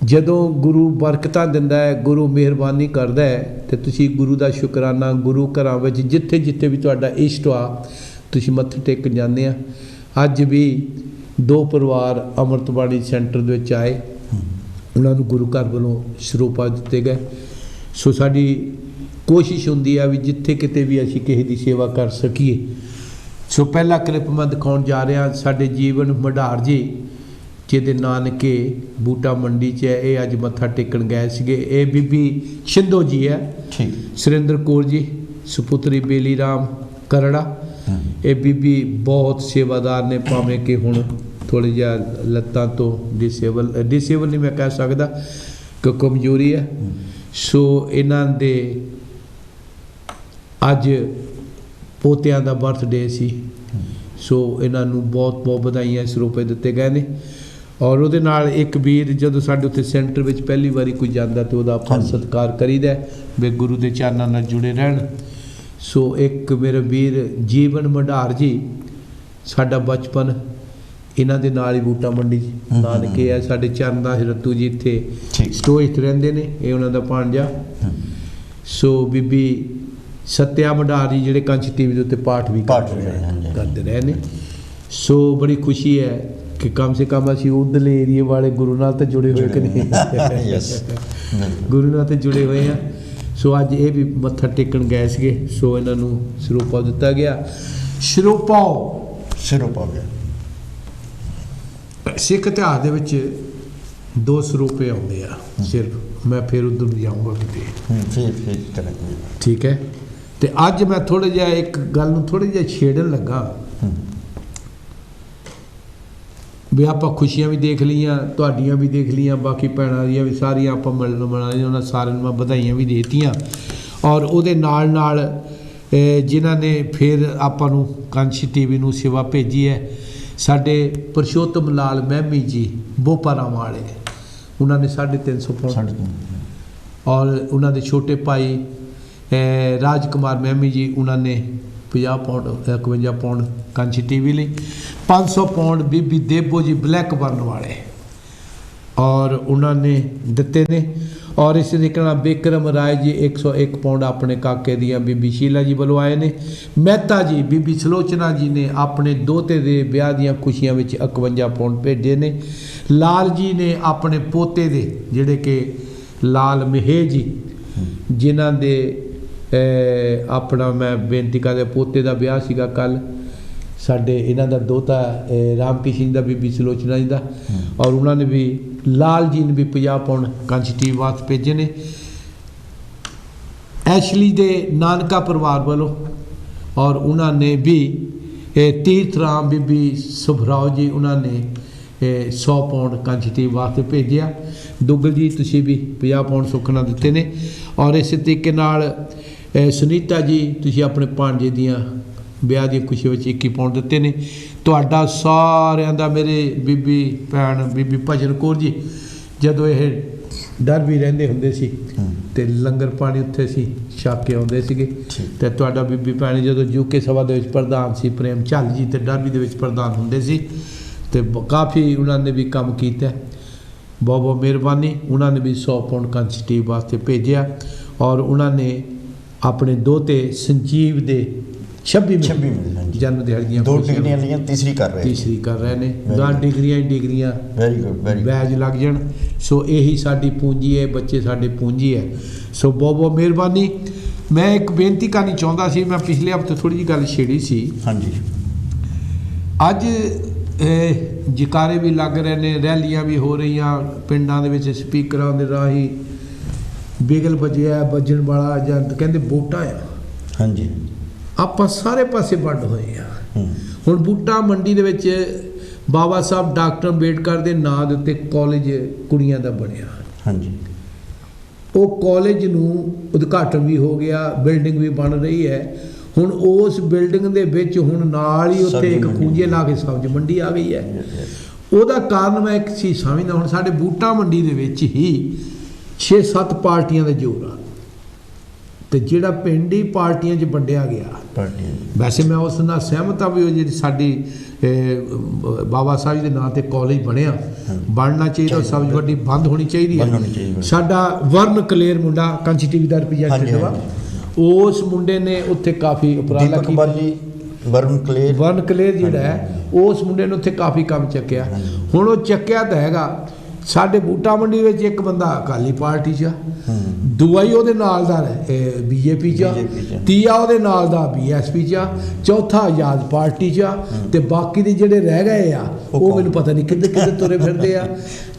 ਜਦੋਂ ਗੁਰੂ ਬਰਕਤਾਂ ਦਿੰਦਾ ਹੈ, ਗੁਰੂ ਮਿਹਰਬਾਨੀ ਕਰਦਾ ਹੈ, ਤੇ ਤੁਸੀਂ ਗੁਰੂ ਦਾ ਸ਼ੁਕਰਾਨਾ ਗੁਰੂ ਘਰਾਂ ਵਿੱਚ ਜਿੱਥੇ ਜਿੱਥੇ ਵੀ ਤੁਹਾਡਾ ਇਸ਼ਟ ਆ ਤੁਸੀਂ ਮੱਥੇ ਟੇਕਣ ਜਾਂਦੇ ਆ। ਅੱਜ ਵੀ 2 ਪਰਿਵਾਰ ਅੰਮ੍ਰਿਤ ਬਾਣੀ ਸੈਂਟਰ ਦੇ ਵਿੱਚ ਆਏ, ਉਹਨਾਂ ਨੂੰ ਗੁਰੂ ਘਰ ਵੱਲੋਂ ਸਰੂਪਾ ਦਿੱਤੇ ਗਏ। ਸੋ ਸਾਡੀ ਕੋਸ਼ਿਸ਼ ਹੁੰਦੀ ਆ ਵੀ ਜਿੱਥੇ ਕਿਤੇ ਵੀ ਅਸੀਂ ਕਿਸੇ ਦੀ ਸੇਵਾ ਕਰ ਸਕੀਏ। ਸੋ ਪਹਿਲਾ ਕਲਿੱਪ ਮੈਂ ਦਿਖਾਉਣ ਜਾ ਰਿਹਾ, ਸਾਡੇ ਜੀਵਨ ਮਢਾਰ ਜੀ ਜਿਹਦੇ ਨਾਨਕੇ ਬੂਟਾ ਮੰਡੀ 'ਚ ਹੈ, ਇਹ ਅੱਜ ਮੱਥਾ ਟੇਕਣ ਗਏ ਸੀਗੇ। ਇਹ ਬੀਬੀ ਛਿੰਦੋ ਜੀ ਹੈ, ਸੁਰਿੰਦਰ ਕੌਰ ਜੀ ਸੁਪੁੱਤਰੀ ਬੇਲੀ ਰਾਮ ਕਰੜਾ। ਇਹ ਬੀਬੀ ਬਹੁਤ ਸੇਵਾਦਾਰ ਨੇ, ਭਾਵੇਂ ਕਿ ਹੁਣ ਥੋੜ੍ਹੀ ਜਿਹਾ ਲੱਤਾਂ ਤੋਂ ਡਿਸੇਬਲ ਨਹੀਂ ਮੈਂ ਕਹਿ ਸਕਦਾ ਕਿ ਕਮਜ਼ੋਰੀ ਹੈ। ਸੋ ਇਹਨਾਂ ਦੇ ਅੱਜ ਪੋਤਿਆਂ ਦਾ ਬਰਥਡੇ ਸੀ, ਸੋ ਇਹਨਾਂ ਨੂੰ ਬਹੁਤ ਬਹੁਤ ਵਧਾਈਆਂ ਸਰੂਪੇ ਦਿੱਤੇ ਗਏ ਨੇ। ਔਰ ਉਹਦੇ ਨਾਲ ਇੱਕ ਵੀਰ ਜਦੋਂ ਸਾਡੇ ਉੱਥੇ ਸੈਂਟਰ ਵਿੱਚ ਪਹਿਲੀ ਵਾਰੀ ਕੋਈ ਜਾਂਦਾ ਤੇ ਉਹਦਾ ਆਪਾਂ ਸਤਿਕਾਰ ਕਰੀਦਾ ਵੀ ਗੁਰੂ ਦੇ ਚਰਨਾਂ ਨਾਲ ਜੁੜੇ ਰਹਿਣ। ਸੋ ਇੱਕ ਮੇਰੇ ਵੀਰ ਜੀਵਨ ਮਢਾਰ ਜੀ, ਸਾਡਾ ਬਚਪਨ ਇਹਨਾਂ ਦੇ ਨਾਲ ਹੀ ਬੂਟਾ ਮੰਡੀ ਨਾਨਕੇ ਹੈ, ਸਾਡੇ ਚਰਨਦਾਸ ਰੱਤੂ ਜੀ ਇੱਥੇ ਸਟੋਏ ਰਹਿੰਦੇ ਨੇ, ਇਹ ਉਹਨਾਂ ਦਾ ਭਾਣਜਾ। ਸੋ ਬੀਬੀ ਸਤਿਆ ਮਢਾਰ ਜੀ ਜਿਹੜੇ ਕੰਚ ਟੀਵੀ ਦੇ ਉੱਤੇ ਪਾਠ ਵੀ ਕਰਦੇ ਰਹੇ ਨੇ। ਸੋ ਬੜੀ ਖੁਸ਼ੀ ਹੈ ਕਿ ਕਮ ਸੇ ਕਮ ਅਸੀਂ ਉਧਰਲੇ ਏਰੀਏ ਵਾਲੇ ਗੁਰੂ ਨਾਲ ਤਾਂ ਜੁੜੇ ਹੋਏ ਕਿ ਨਹੀਂ, ਗੁਰੂ ਨਾਲ ਤਾਂ ਜੁੜੇ ਹੋਏ ਹਾਂ। ਸੋ ਅੱਜ ਇਹ ਵੀ ਮੱਥਾ ਟੇਕਣ ਗਏ ਸੀਗੇ, ਸੋ ਇਹਨਾਂ ਨੂੰ ਸਰੂਪਾ ਦਿੱਤਾ ਗਿਆ। ਸਰੂਪਾ ਗਿਆ ਸਿੱਖ ਇਤਿਹਾਸ ਦੇ ਵਿੱਚ 2 ਸਰੂਪੇ ਆਉਂਦੇ ਆ ਸਿਰਫ। ਮੈਂ ਫਿਰ ਉੱਧਰ ਨੂੰ ਜਾਊਂਗਾ ਕਿਤੇ, ਠੀਕ ਹੈ। ਤੇ ਅੱਜ ਮੈਂ ਥੋੜ੍ਹਾ ਜਿਹਾ ਇੱਕ ਗੱਲ ਨੂੰ ਥੋੜ੍ਹਾ ਜਿਹਾ ਛੇੜਨ ਲੱਗਾ ਵੀ ਆਪਾਂ ਖੁਸ਼ੀਆਂ ਵੀ ਦੇਖ ਲਈਆਂ, ਤੁਹਾਡੀਆਂ ਵੀ ਦੇਖ ਲਈਆਂ, ਬਾਕੀ ਭੈਣਾਂ ਦੀਆਂ ਵੀ ਸਾਰੀਆਂ ਆਪਾਂ ਮਨਾਈਆਂ, ਉਹਨਾਂ ਸਾਰਿਆਂ ਨੂੰ ਮੈਂ ਵਧਾਈਆਂ ਵੀ ਦੇ ਦਿੱਤੀਆਂ। ਔਰ ਉਹਦੇ ਨਾਲ ਨਾਲ ਜਿਨ੍ਹਾਂ ਨੇ ਫਿਰ ਆਪਾਂ ਨੂੰ ਕਾਂਸ਼ੀ ਟੀਵੀ ਨੂੰ ਸੇਵਾ ਭੇਜੀ ਹੈ, ਸਾਡੇ ਪਰਸ਼ੋਤਮ ਲਾਲ ਮਹਿਮੀ ਜੀ ਬੋਪਾਰਾ ਵਾਲੇ, ਉਹਨਾਂ ਨੇ 350 ਪਾਉਂਡ, ਔਰ ਉਹਨਾਂ ਦੇ ਛੋਟੇ ਭਾਈ ਰਾਜ ਕੁਮਾਰ ਮਹਿਮੀ ਜੀ, ਉਹਨਾਂ ਨੇ 50 ਪਾਉਂਡ 51 ਪਾਉਂਡ ਕਾਂਸ਼ੀ ਟੀਵੀ ਲਈ, 500 ਪਾਉਂਡ ਬੀਬੀ ਦੇਬੋ ਜੀ ਬਲੈਕਬਰਨ ਵਾਲੇ, ਔਰ ਉਹਨਾਂ ਨੇ ਦਿੱਤੇ ਨੇ। ਔਰ ਇਸ ਤਰੀਕੇ ਨਾਲ ਬਿਕਰਮ ਰਾਏ ਜੀ 101 ਪਾਉਂਡ ਆਪਣੇ ਕਾਕੇ ਦੀਆਂ ਬੀਬੀ ਸ਼ੀਲਾ ਜੀ ਵੱਲੋਂ ਆਏ ਨੇ। ਮਹਿਤਾ ਜੀ ਬੀਬੀ ਸਲੋਚਨਾ ਜੀ ਨੇ ਆਪਣੇ ਦੋਤੇ ਦੇ ਵਿਆਹ ਦੀਆਂ ਖੁਸ਼ੀਆਂ ਵਿੱਚ 51 ਪਾਉਂਡ ਭੇਜੇ ਨੇ। ਲਾਲ ਜੀ ਨੇ ਆਪਣੇ ਪੋਤੇ ਦੇ ਜਿਹੜੇ ਕਿ ਲਾਲ ਮਹੇ ਜੀ, ਜਿਨ੍ਹਾਂ ਦੇ ਆਪਣਾ ਮੈਂ ਬੇਨਤੀ ਕਰਦਾ, ਪੋਤੇ ਦਾ ਵਿਆਹ ਸੀਗਾ ਕੱਲ੍ਹ, ਸਾਡੇ ਇਹਨਾਂ ਦਾ ਦੋਤਾ ਰਾਮ ਕਿਸ਼ਨ ਦਾ ਬੀਬੀ ਸਲੋਚਨਾ ਜੀ ਦਾ, ਔਰ ਉਹਨਾਂ ਨੇ ਵੀ ਲਾਲ ਜੀ ਨੇ ਵੀ 50 ਪਾਉਂਡ ਕੰਚ ਟੀਵੀ ਵਾਸਤੇ ਭੇਜੇ ਨੇ। ਐਸ਼ਲੀ ਦੇ ਨਾਨਕਾ ਪਰਿਵਾਰ ਵੱਲੋਂ और उन्होंने भी तीर्थ राम बीबी सुभराव जी उन्होंने 100 पाउंड कंचटी वास्ते भेजिया। दुग्गल जी तुसी भी 50 पाउंड सुखना दिते ने। और इस तरीके नाल सुनीता जी तुसी अपने भांजे दियां ब्याह दी खुशी विच 21 पाउंड दिते ने। तुहाडा सारियां दा मेरे बीबी भैन बीबी भजन कौर जी जदों ये डर भी रहिंदे हुंदे सी ते लंगर पानी उत्थे सी छक के आउंदे सीगे ते तुहाडा बीबी भैन जदों यूके सभा दे विच प्रधान सी प्रेम झल जी ते डरबी दे विच प्रधान हुंदे सी ते काफ़ी उन्होंने भी काम किया। बहुत बहुत मेहरबानी। उन्होंने भी 100 पाउंड कंचटी वास्ते भेजा और उन्होंने अपने दोते संजीव दे 26 जन्म दिहाड़ी 2 डिग्रियां लियां तीसरी कर रहे ने। गां डिग्रियां वेरी गुड बैज लग जान। सो यही साडी पूंजी है, बच्चे साडे पूंजी है। सो बहुत बहुत मेहरबानी। मैं एक बेनती करनी चाहता सी, मैं पिछले हफ्ते थोड़ी जी गल छेड़ी सी। हाँ जी अज जकारे भी लग रहे हैं, रैलियां भी हो रही, पिंडां दे विच स्पीकरां दे राही बिगल बजिया बजन वाला जां कहंदे बूटा आ। हाँ जी आपां सारे पासे वंड होए आ। हुण बूटा मंडी दे विच बाबा साहब डॉक्टर अंबेडकर दे नां दे उत्ते कॉलेज कुड़ियां दा बनिया। हाँ जी वो कॉलेज नूं उद्घाटन भी हो गया, बिल्डिंग भी बन रही है। हुण उस बिल्डिंग दे विच हुण नाल ही उत्थे एक खूंजे ला के सब्जी मंडी आ गई है। ਉਹਦਾ ਕਾਰਨ मैं एक चीज़ समझदा, हुण साडे बूटा मंडी दे विच ही 6-7 पार्टियां दे जोर आ ते जिहड़ा पिंड ही पार्टियां 'च वंडिया गया। वैसे मैं उस नाल सहमत हाँ भी वो जिहड़ी साडी बाबा साहब जी दे नां ते कॉलेज बनिया बनना चाहिए, सब्जी मंडी बंद होनी चाहिए। साडा वर्ण कलेर मुंडा कंची टीवी दा रिप्रेजेंटेटिव वा, उस मुंडे ने उत्थे काफ़ी उपराला वर्ण कलेर जिहड़ा है उस मुंडे ने उत्थे काफ़ी काम चक्या। हुण वो चक्या तो हैगा साडे बूटा मंडी विच एक बंदा अकाली पार्टी च, दूआ ही उहदे नाल दा बीजेपी च, तीआ उहदे नाल दा BSP च, चौथा आज़ाद पार्टी च ते बाकी दे जिहड़े रह गए आ वो मैनूं पता नहीं किधर किधर तुरे फिरदे आ।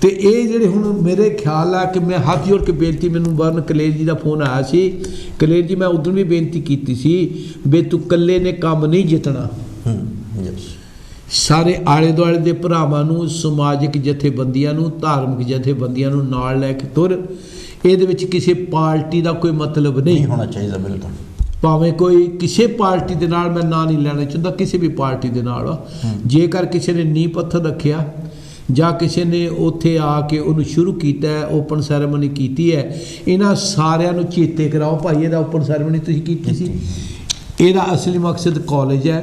ते ये जिहड़े हुण मेरे ख्याल आ कि मैं हाथ जोड़ के बेनती, मैनूं वर्ण कलेर जी दा फोन आया सी। कलेर जी मैं उदों भी बेनती कीती सी बे तू कल्ले ने काम नहीं जितना, सारे आले दुआले दे भरावां नूं, समाजिक जथेबंदियां नूं, धार्मिक जथेबंदियां नूं नाल लैके तुर। इहदे विच किसी पार्टी दा कोई मतलब नहीं होना चाहिए। बिल्कुल भावें कोई किसी पार्टी दे नाल मैं ना नहीं लैना चाहुंदा, किसी भी पार्टी दे नाल जेकर किसी ने नींह पत्थर रखिया जां किसी ने उत्थे आके उन्होंने शुरू किया है, ओपन सैरेमनी की है, इन्हां सारियां नूं चेते कराओ भाई इहदा ओपन सैरेमनी तुसीं कीती सी। इहदा असली मकसद कॉलेज है,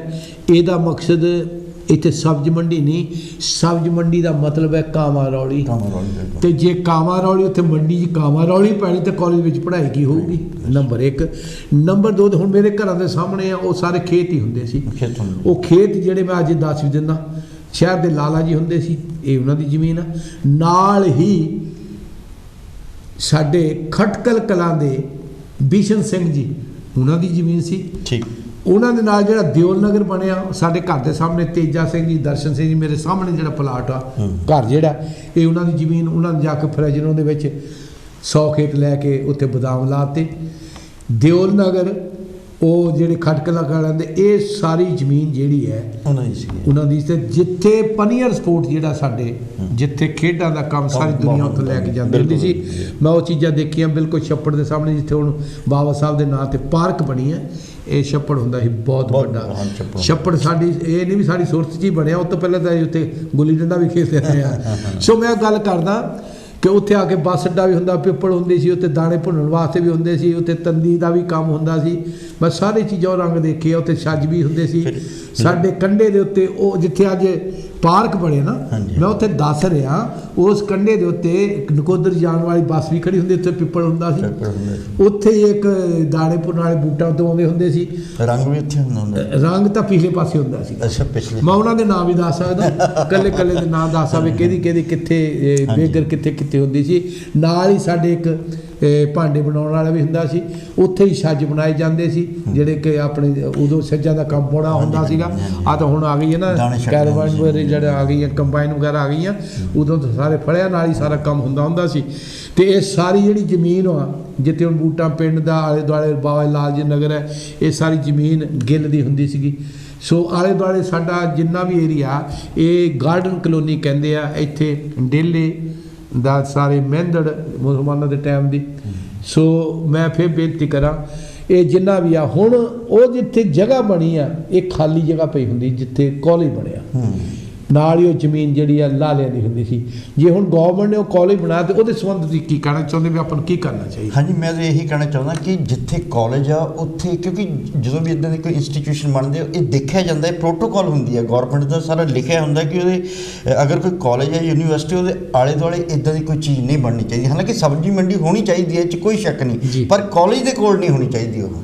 इहदा मकसद इत्थे सब्ज मंडी नहीं, सब्ज मंडी का मतलब है कामा रौली। तो जे कामा रौली उत्थे मंडी च कामा रौली पैनी तो कॉलेज में पढ़ाई की होगी। नंबर 1। नंबर 2 हुण मेरे घर के सामने वो सारे खेत ही हुंदे सी। वो खेत जिहड़े मैं अज दस भी दिना, शहर के लाला जी हुंदे सी, ये उन्हां दी जमीन आ। नाल ही साडे खटकल कलां दे बिशन सिंह जी उन्हां दी जमीन सी। ठीक उन्होंने नाल जिहड़ा दियोल नगर बनया साडे घर के सामने तेजा सिंह जी, दर्शन सिंह जी मेरे सामने जिहड़ा प्लाट आ घर जिहड़ा ये उन्होंने जमीन उन्होंने जाके फ्रैजनों दे विच 100 खेत लैके उत्थे बदाम लाते। दियोल नगर वो जिहड़े खटकला कलां दे ये सारी जमीन जिहड़ी है उन्हां दी ते जिथे पनीयर स्पोर्ट जिहड़ा साडे जिथे खेडां दा काम सारी दुनिया उत्थे लैके जांदी हुंदी सी। मैं वो चीज़ां देखियां बिल्कुल छप्पड़ के सामने जिथे हुण बाबा साहब के नां ते पार्क बनी है। ये छप्पड़ हुंदा ही बहुत बड़ा छप्पड़, साडी ये नहीं भी साडी सुरत च ही बनया, उस तो पहले तो उत्थे गुल्ली डंडा भी खेलते रहे हैं। सो मैं गल करदा कि उत्थे आके बस अड्डा भी हुंदा, पिप्पड़ हुंदी सी, उत्थे दाणे भुन्नण वास्ते भी हुंदे सी, उत्थे तंदी दा भी काम हुंदा सी। मैं सारी चीज़ां रंग देखे, उत्थे छज भी हुंदे सी। साडे कंढे दे उत्ते ओ जिथे अज पार्क बने ना, मैं उत्थे दस रहा उस कंढे दे उत्ते नकोदर जाने वाली बस भी खड़ी हुंदी, उत्थे पिप्पड़ हुंदा सी। उत्थे एक दाणे भुन्नण वाले बूटा उत्ते आउंदे हुंदे सी। रंग भी उत्थे हुंदा, रंग तां पिछले पासे हुंदा सी। अच्छा पिछले मैं उन्हां दे नाम भी दस सकदा, कल्ले कल्ले दे नाम दस सकदा, किहदी किहदी कित्थे बेगर कित्थे कित्थे हुंदी सी। नाल ही साडे एक ਭਾਂਡੇ ਬਣਾਉਣ ਵਾਲਾ ਵੀ ਹੁੰਦਾ ਸੀ, ਉੱਥੇ ਹੀ ਛੱਜ ਬਣਾਏ ਜਾਂਦੇ ਸੀ ਜਿਹੜੇ ਕਿ ਆਪਣੇ ਉਦੋਂ ਛੱਜਾਂ ਦਾ ਕੰਮ ਬੜਾ ਹੁੰਦਾ ਸੀਗਾ। ਆ ਤਾਂ ਹੁਣ ਆ ਗਈ ਹੈ ਨਾ ਕੈਰਵਾਨ ਵਗੈਰਾ ਜਿਹੜੇ ਆ ਗਈਆਂ, ਕੰਬਾਈਨ ਵਗੈਰਾ ਆ ਗਈਆਂ, ਉਦੋਂ ਤਾਂ ਸਾਰੇ ਫੜਿਆਂ ਨਾਲ ਹੀ ਸਾਰਾ ਕੰਮ ਹੁੰਦਾ ਸੀ। ਤੇ ਇਹ ਸਾਰੀ ਜਿਹੜੀ ਜ਼ਮੀਨ ਆ ਜਿੱਥੇ ਹੁਣ ਬੂਟਾ ਪਿੰਡ ਦਾ ਆਲੇ ਦੁਆਲੇ ਬਾਬਾ ਲਾਲ ਜੀ ਨਗਰ ਹੈ, ਇਹ ਸਾਰੀ ਜ਼ਮੀਨ ਗਿੱਲ ਦੀ ਹੁੰਦੀ ਸੀਗੀ। ਸੋ ਆਲੇ ਦੁਆਲੇ ਸਾਡਾ ਜਿੰਨਾ ਵੀ ਏਰੀਆ ਇਹ ਗਾਰਡਨ ਕਲੋਨੀ ਕਹਿੰਦੇ ਆ, ਇੱਥੇ ਡੇਲੇ ਦਾ ਸਾਰੇ ਮਹਿੰਦੜ ਮੁਸਲਮਾਨਾਂ ਦੇ ਟਾਈਮ ਦੀ। ਸੋ ਮੈਂ ਫਿਰ ਬੇਨਤੀ ਕਰਾਂ ਇਹ ਜਿੰਨਾ ਵੀ ਆ ਹੁਣ ਉਹ ਜਿੱਥੇ ਜਗ੍ਹਾ ਬਣੀ ਆ ਇਹ ਖਾਲੀ ਜਗ੍ਹਾ ਪਈ ਹੁੰਦੀ ਜਿੱਥੇ ਕਾਲਜ ਬਣਿਆ, ਨਾਲ ਹੀ ਉਹ ਜ਼ਮੀਨ ਜਿਹੜੀ ਆ ਲਾਲਿਆਂ ਦੀ ਹੁੰਦੀ ਸੀ। ਜੇ ਹੁਣ ਗਵਰਨਮੈਂਟ ਨੇ ਉਹ ਕਾਲਜ ਬਣਾਇਆ ਤੇ ਉਹਦੇ ਸੰਬੰਧ ਤੁਸੀਂ ਕੀ ਕਹਿਣਾ ਚਾਹੁੰਦੇ ਵੀ ਆਪਾਂ ਨੂੰ ਕੀ ਕਰਨਾ ਚਾਹੀਦਾ? ਹਾਂਜੀ, ਮੈਂ ਤਾਂ ਇਹੀ ਕਹਿਣਾ ਚਾਹੁੰਦਾ ਕਿ ਜਿੱਥੇ ਕਾਲਜ ਆ ਉੱਥੇ, ਕਿਉਂਕਿ ਜਦੋਂ ਵੀ ਇੱਦਾਂ ਦੇ ਕੋਈ ਇੰਸਟੀਟਿਊਸ਼ਨ ਬਣਦੇ ਇਹ ਦੇਖਿਆ ਜਾਂਦਾ ਹੈ, ਪ੍ਰੋਟੋਕਾਲ ਹੁੰਦੀ ਹੈ ਗਵਰਨਮੈਂਟ ਦਾ ਸਾਰਾ ਲਿਖਿਆ ਹੁੰਦਾ ਕਿ ਉਹਦੇ ਅਗਰ ਕੋਈ ਕਾਲਜ ਹੈ ਯੂਨੀਵਰਸਿਟੀ ਉਹਦੇ ਆਲੇ ਦੁਆਲੇ ਇੱਦਾਂ ਦੀ ਕੋਈ ਚੀਜ਼ ਨਹੀਂ ਬਣਨੀ ਚਾਹੀਦੀ। ਹਾਲਾਂਕਿ ਸਬਜ਼ੀ ਮੰਡੀ ਹੋਣੀ ਚਾਹੀਦੀ ਹੈ, ਇਹ 'ਚ ਕੋਈ ਸ਼ੱਕ ਨਹੀਂ, ਪਰ ਕਾਲਜ ਦੇ ਕੋਲ ਨਹੀਂ ਹੋਣੀ ਚਾਹੀਦੀ। ਉਹ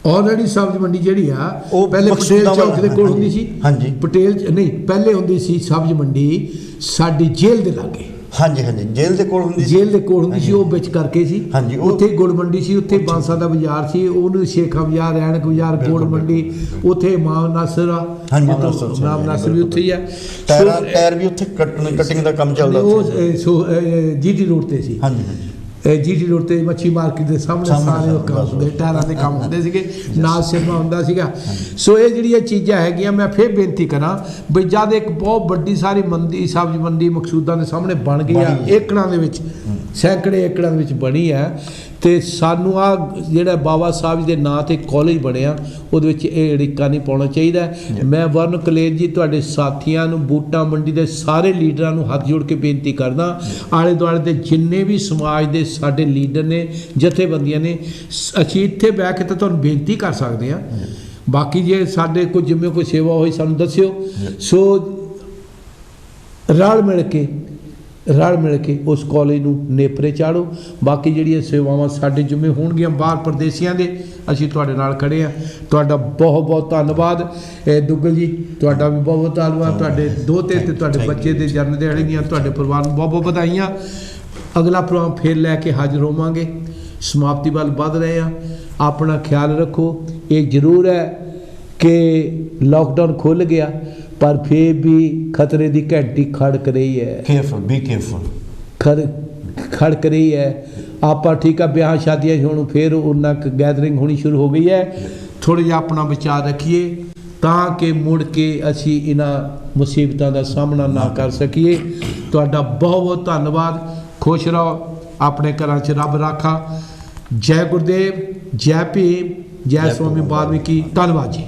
ਆਲਰੇਡੀ ਸਬਜ਼ੀ ਮੰਡੀ ਜਿਹੜੀ ਆ ਉਹ ਪਹਿਲੇ ਪਟੇਲ ਚੌਕ ਦੇ ਕੋਲ ਹੁੰਦੀ ਸੀ। ਹਾਂਜੀ, ਪਟੇਲ ਨਹੀਂ, ਪਹਿਲੇ ਹੁੰਦੀ ਸੀ ਸਬਜ਼ੀ ਮੰਡੀ ਸਾਡੀ ਜੇਲ੍ਹ ਦੇ ਲਾਗੇ। ਹਾਂਜੀ, ਜੇਲ੍ਹ ਦੇ ਕੋਲ ਹੁੰਦੀ ਸੀ, ਜੇਲ੍ਹ ਦੇ ਕੋਲ ਹੁੰਦੀ ਸੀ, ਉਹ ਵਿੱਚ ਕਰਕੇ ਸੀ। ਹਾਂਜੀ, ਉੱਥੇ ਗੁੜ ਮੰਡੀ ਸੀ, ਉੱਥੇ ਬਾਂਸਾ ਦਾ ਬਾਜ਼ਾਰ ਸੀ, ਉਹਨੂੰ ਸ਼ੇਖਾ ਬਾਜ਼ਾਰ, ਰੈਣਕ ਬਾਜ਼ਾਰ, ਗੁੜ ਮੰਡੀ, ਉੱਥੇ ਇਮਾਮ ਨਾਸਰ ਆ, ਇਮਾਮ ਨਾਸਰ ਵੀ ਉੱਥੇ ਹੀ ਆ। ਟਾਇਰ ਵੀ ਉੱਥੇ ਕਟਿੰਗ ਦਾ ਕੰਮ ਚੱਲਦਾ, ਉਹ ਜੀਟੀ ਰੋਡ ਤੇ ਸੀ। ਹਾਂਜੀ, ਜੀਟੀ ਰੋਡ ਤੇ ਮੱਛੀ ਮਾਰਕੀਟ ਦੇ ਸਾਹਮਣੇ ਸਾਰੇ ਉਹ ਕੰਮ ਹੁੰਦੇ, ਟਾਇਰਾਂ ਦੇ ਕੰਮ ਹੁੰਦੇ ਸੀਗੇ, ਨਾਲ ਸਿਨੇਮਾ ਹੁੰਦਾ ਸੀਗਾ। ਸੋ ਇਹ ਜਿਹੜੀਆਂ ਚੀਜ਼ਾਂ ਹੈਗੀਆਂ, ਮੈਂ ਫਿਰ ਬੇਨਤੀ ਕਰਾਂ ਵੀ ਜਦ ਇੱਕ ਬਹੁਤ ਵੱਡੀ ਸਾਰੀ ਮੰਡੀ ਸਬਜ਼ੀ ਮੰਡੀ ਮਕਸੂਦਾਂ ਦੇ ਸਾਹਮਣੇ ਬਣ ਗਈ ਆ, ਏਕੜਾਂ ਦੇ ਵਿੱਚ, ਸੈਂਕੜੇ ਏਕੜਾਂ ਦੇ ਵਿੱਚ ਬਣੀ ਹੈ, ਤੇ ਸਾਨੂੰ ਆ ਜਿਹੜਾ ਬਾਬਾ ਸਾਹਿਬ ਜੀ ਦੇ ਨਾਂ ਤੇ ਕਾਲਜ ਬਣਿਆ ਉਹਦੇ ਵਿੱਚ ਇਹ ਅੜਿੱਕਾ ਨਹੀਂ ਪਾਉਣਾ ਚਾਹੀਦਾ। ਮੈਂ ਵਰਨ ਕਲੇਰ ਜੀ ਤੁਹਾਡੇ ਸਾਥੀਆਂ ਨੂੰ, ਬੂਟਾ ਮੰਡੀ ਦੇ ਸਾਰੇ ਲੀਡਰਾਂ ਨੂੰ ਹੱਥ ਜੋੜ ਕੇ ਬੇਨਤੀ ਕਰਦਾ, ਆਲੇ ਦੁਆਲੇ ਦੇ ਜਿੰਨੇ ਵੀ ਸਮਾਜ ਦੇ ਸਾਡੇ ਲੀਡਰ ਨੇ, ਜਥੇਬੰਦੀਆਂ ਨੇ, ਅਸੀਂ ਇੱਥੇ ਬਹਿ ਕੇ ਤਾਂ ਤੁਹਾਨੂੰ ਬੇਨਤੀ ਕਰ ਸਕਦੇ ਹਾਂ। ਬਾਕੀ ਜੇ ਸਾਡੇ ਕੋਈ ਜਿਵੇਂ ਕੋਈ ਸੇਵਾ ਹੋਈ ਸਾਨੂੰ ਦੱਸਿਓ। ਸੋ ਰਲ ਮਿਲ ਕੇ ਉਸ ਕਾਲਜ ਨੂੰ ਨੇਪਰੇ ਚਾੜੋ। ਬਾਕੀ ਜਿਹੜੀਆਂ ਸੇਵਾਵਾਂ ਸਾਡੇ ਜਿੰਮੇ ਹੋਣਗੀਆਂ ਬਾਹਰ ਪ੍ਰਦੇਸੀਆਂ ਦੇ, ਅਸੀਂ ਤੁਹਾਡੇ ਨਾਲ ਖੜੇ ਹਾਂ। ਤੁਹਾਡਾ ਬਹੁਤ ਬਹੁਤ ਧੰਨਵਾਦ ਦੁੱਗਲ ਜੀ, ਤੁਹਾਡਾ ਵੀ ਬਹੁਤ ਬਹੁਤ ਧੰਨਵਾਦ। ਤੁਹਾਡੇ ਦੋਤੇ ਤੇ ਤੁਹਾਡੇ ਬੱਚੇ ਦੇ ਜਨਮ ਦਿਹਾੜੇ ਦੀਆਂ ਤੁਹਾਡੇ ਪਰਿਵਾਰ ਨੂੰ ਬਹੁਤ ਬਹੁਤ ਵਧਾਈਆਂ। ਅਗਲਾ ਪ੍ਰੋਗਰਾਮ ਫੇਰ ਲੈ ਕੇ ਹਾਜ਼ਰ ਹੋਵਾਂਗੇ। ਸਮਾਪਤੀ ਵੱਲ ਵੱਧ ਰਹੇ ਹਾਂ, ਆਪਣਾ ਖਿਆਲ ਰੱਖੋ। ਇਹ ਜ਼ਰੂਰ ਹੈ ਕਿ ਲਾਕਡਾਊਨ ਖੁੱਲ੍ਹ ਗਿਆ ਪਰ ਫਿਰ ਵੀ ਖਤਰੇ ਦੀ ਘੰਟੀ ਖੜਕ ਰਹੀ ਹੈ। ਬੀ ਕੇਅਰਫੁਲ ਖੜਕ ਰਹੀ ਹੈ। ਆਪਾਂ ਠੀਕ ਆ, ਵਿਆਹ ਸ਼ਾਦੀਆਂ ਹੁਣ ਫਿਰ ਉਹਨਾਂ ਗੈਦਰਿੰਗ ਹੋਣੀ ਸ਼ੁਰੂ ਹੋ ਗਈ ਹੈ। ਥੋੜ੍ਹਾ ਜਿਹਾ ਆਪਣਾ ਬਚਾਅ ਰੱਖੀਏ ਤਾਂ ਕਿ ਮੁੜ ਕੇ ਅਸੀਂ ਇਹਨਾਂ ਮੁਸੀਬਤਾਂ ਦਾ ਸਾਹਮਣਾ ਨਾ ਕਰ ਸਕੀਏ। ਤੁਹਾਡਾ ਬਹੁਤ ਬਹੁਤ ਧੰਨਵਾਦ। ਖੁਸ਼ ਰਹੋ, ਆਪਣੇ ਘਰਾਂ 'ਚ ਰੱਬ ਰਾਖਾ। ਜੈ ਗੁਰਦੇਵ, ਜੈ ਭੀਮ, ਜੈ ਸਵਾਮੀ ਵਾਲਮੀਕੀ। ਧੰਨਵਾਦ ਜੀ।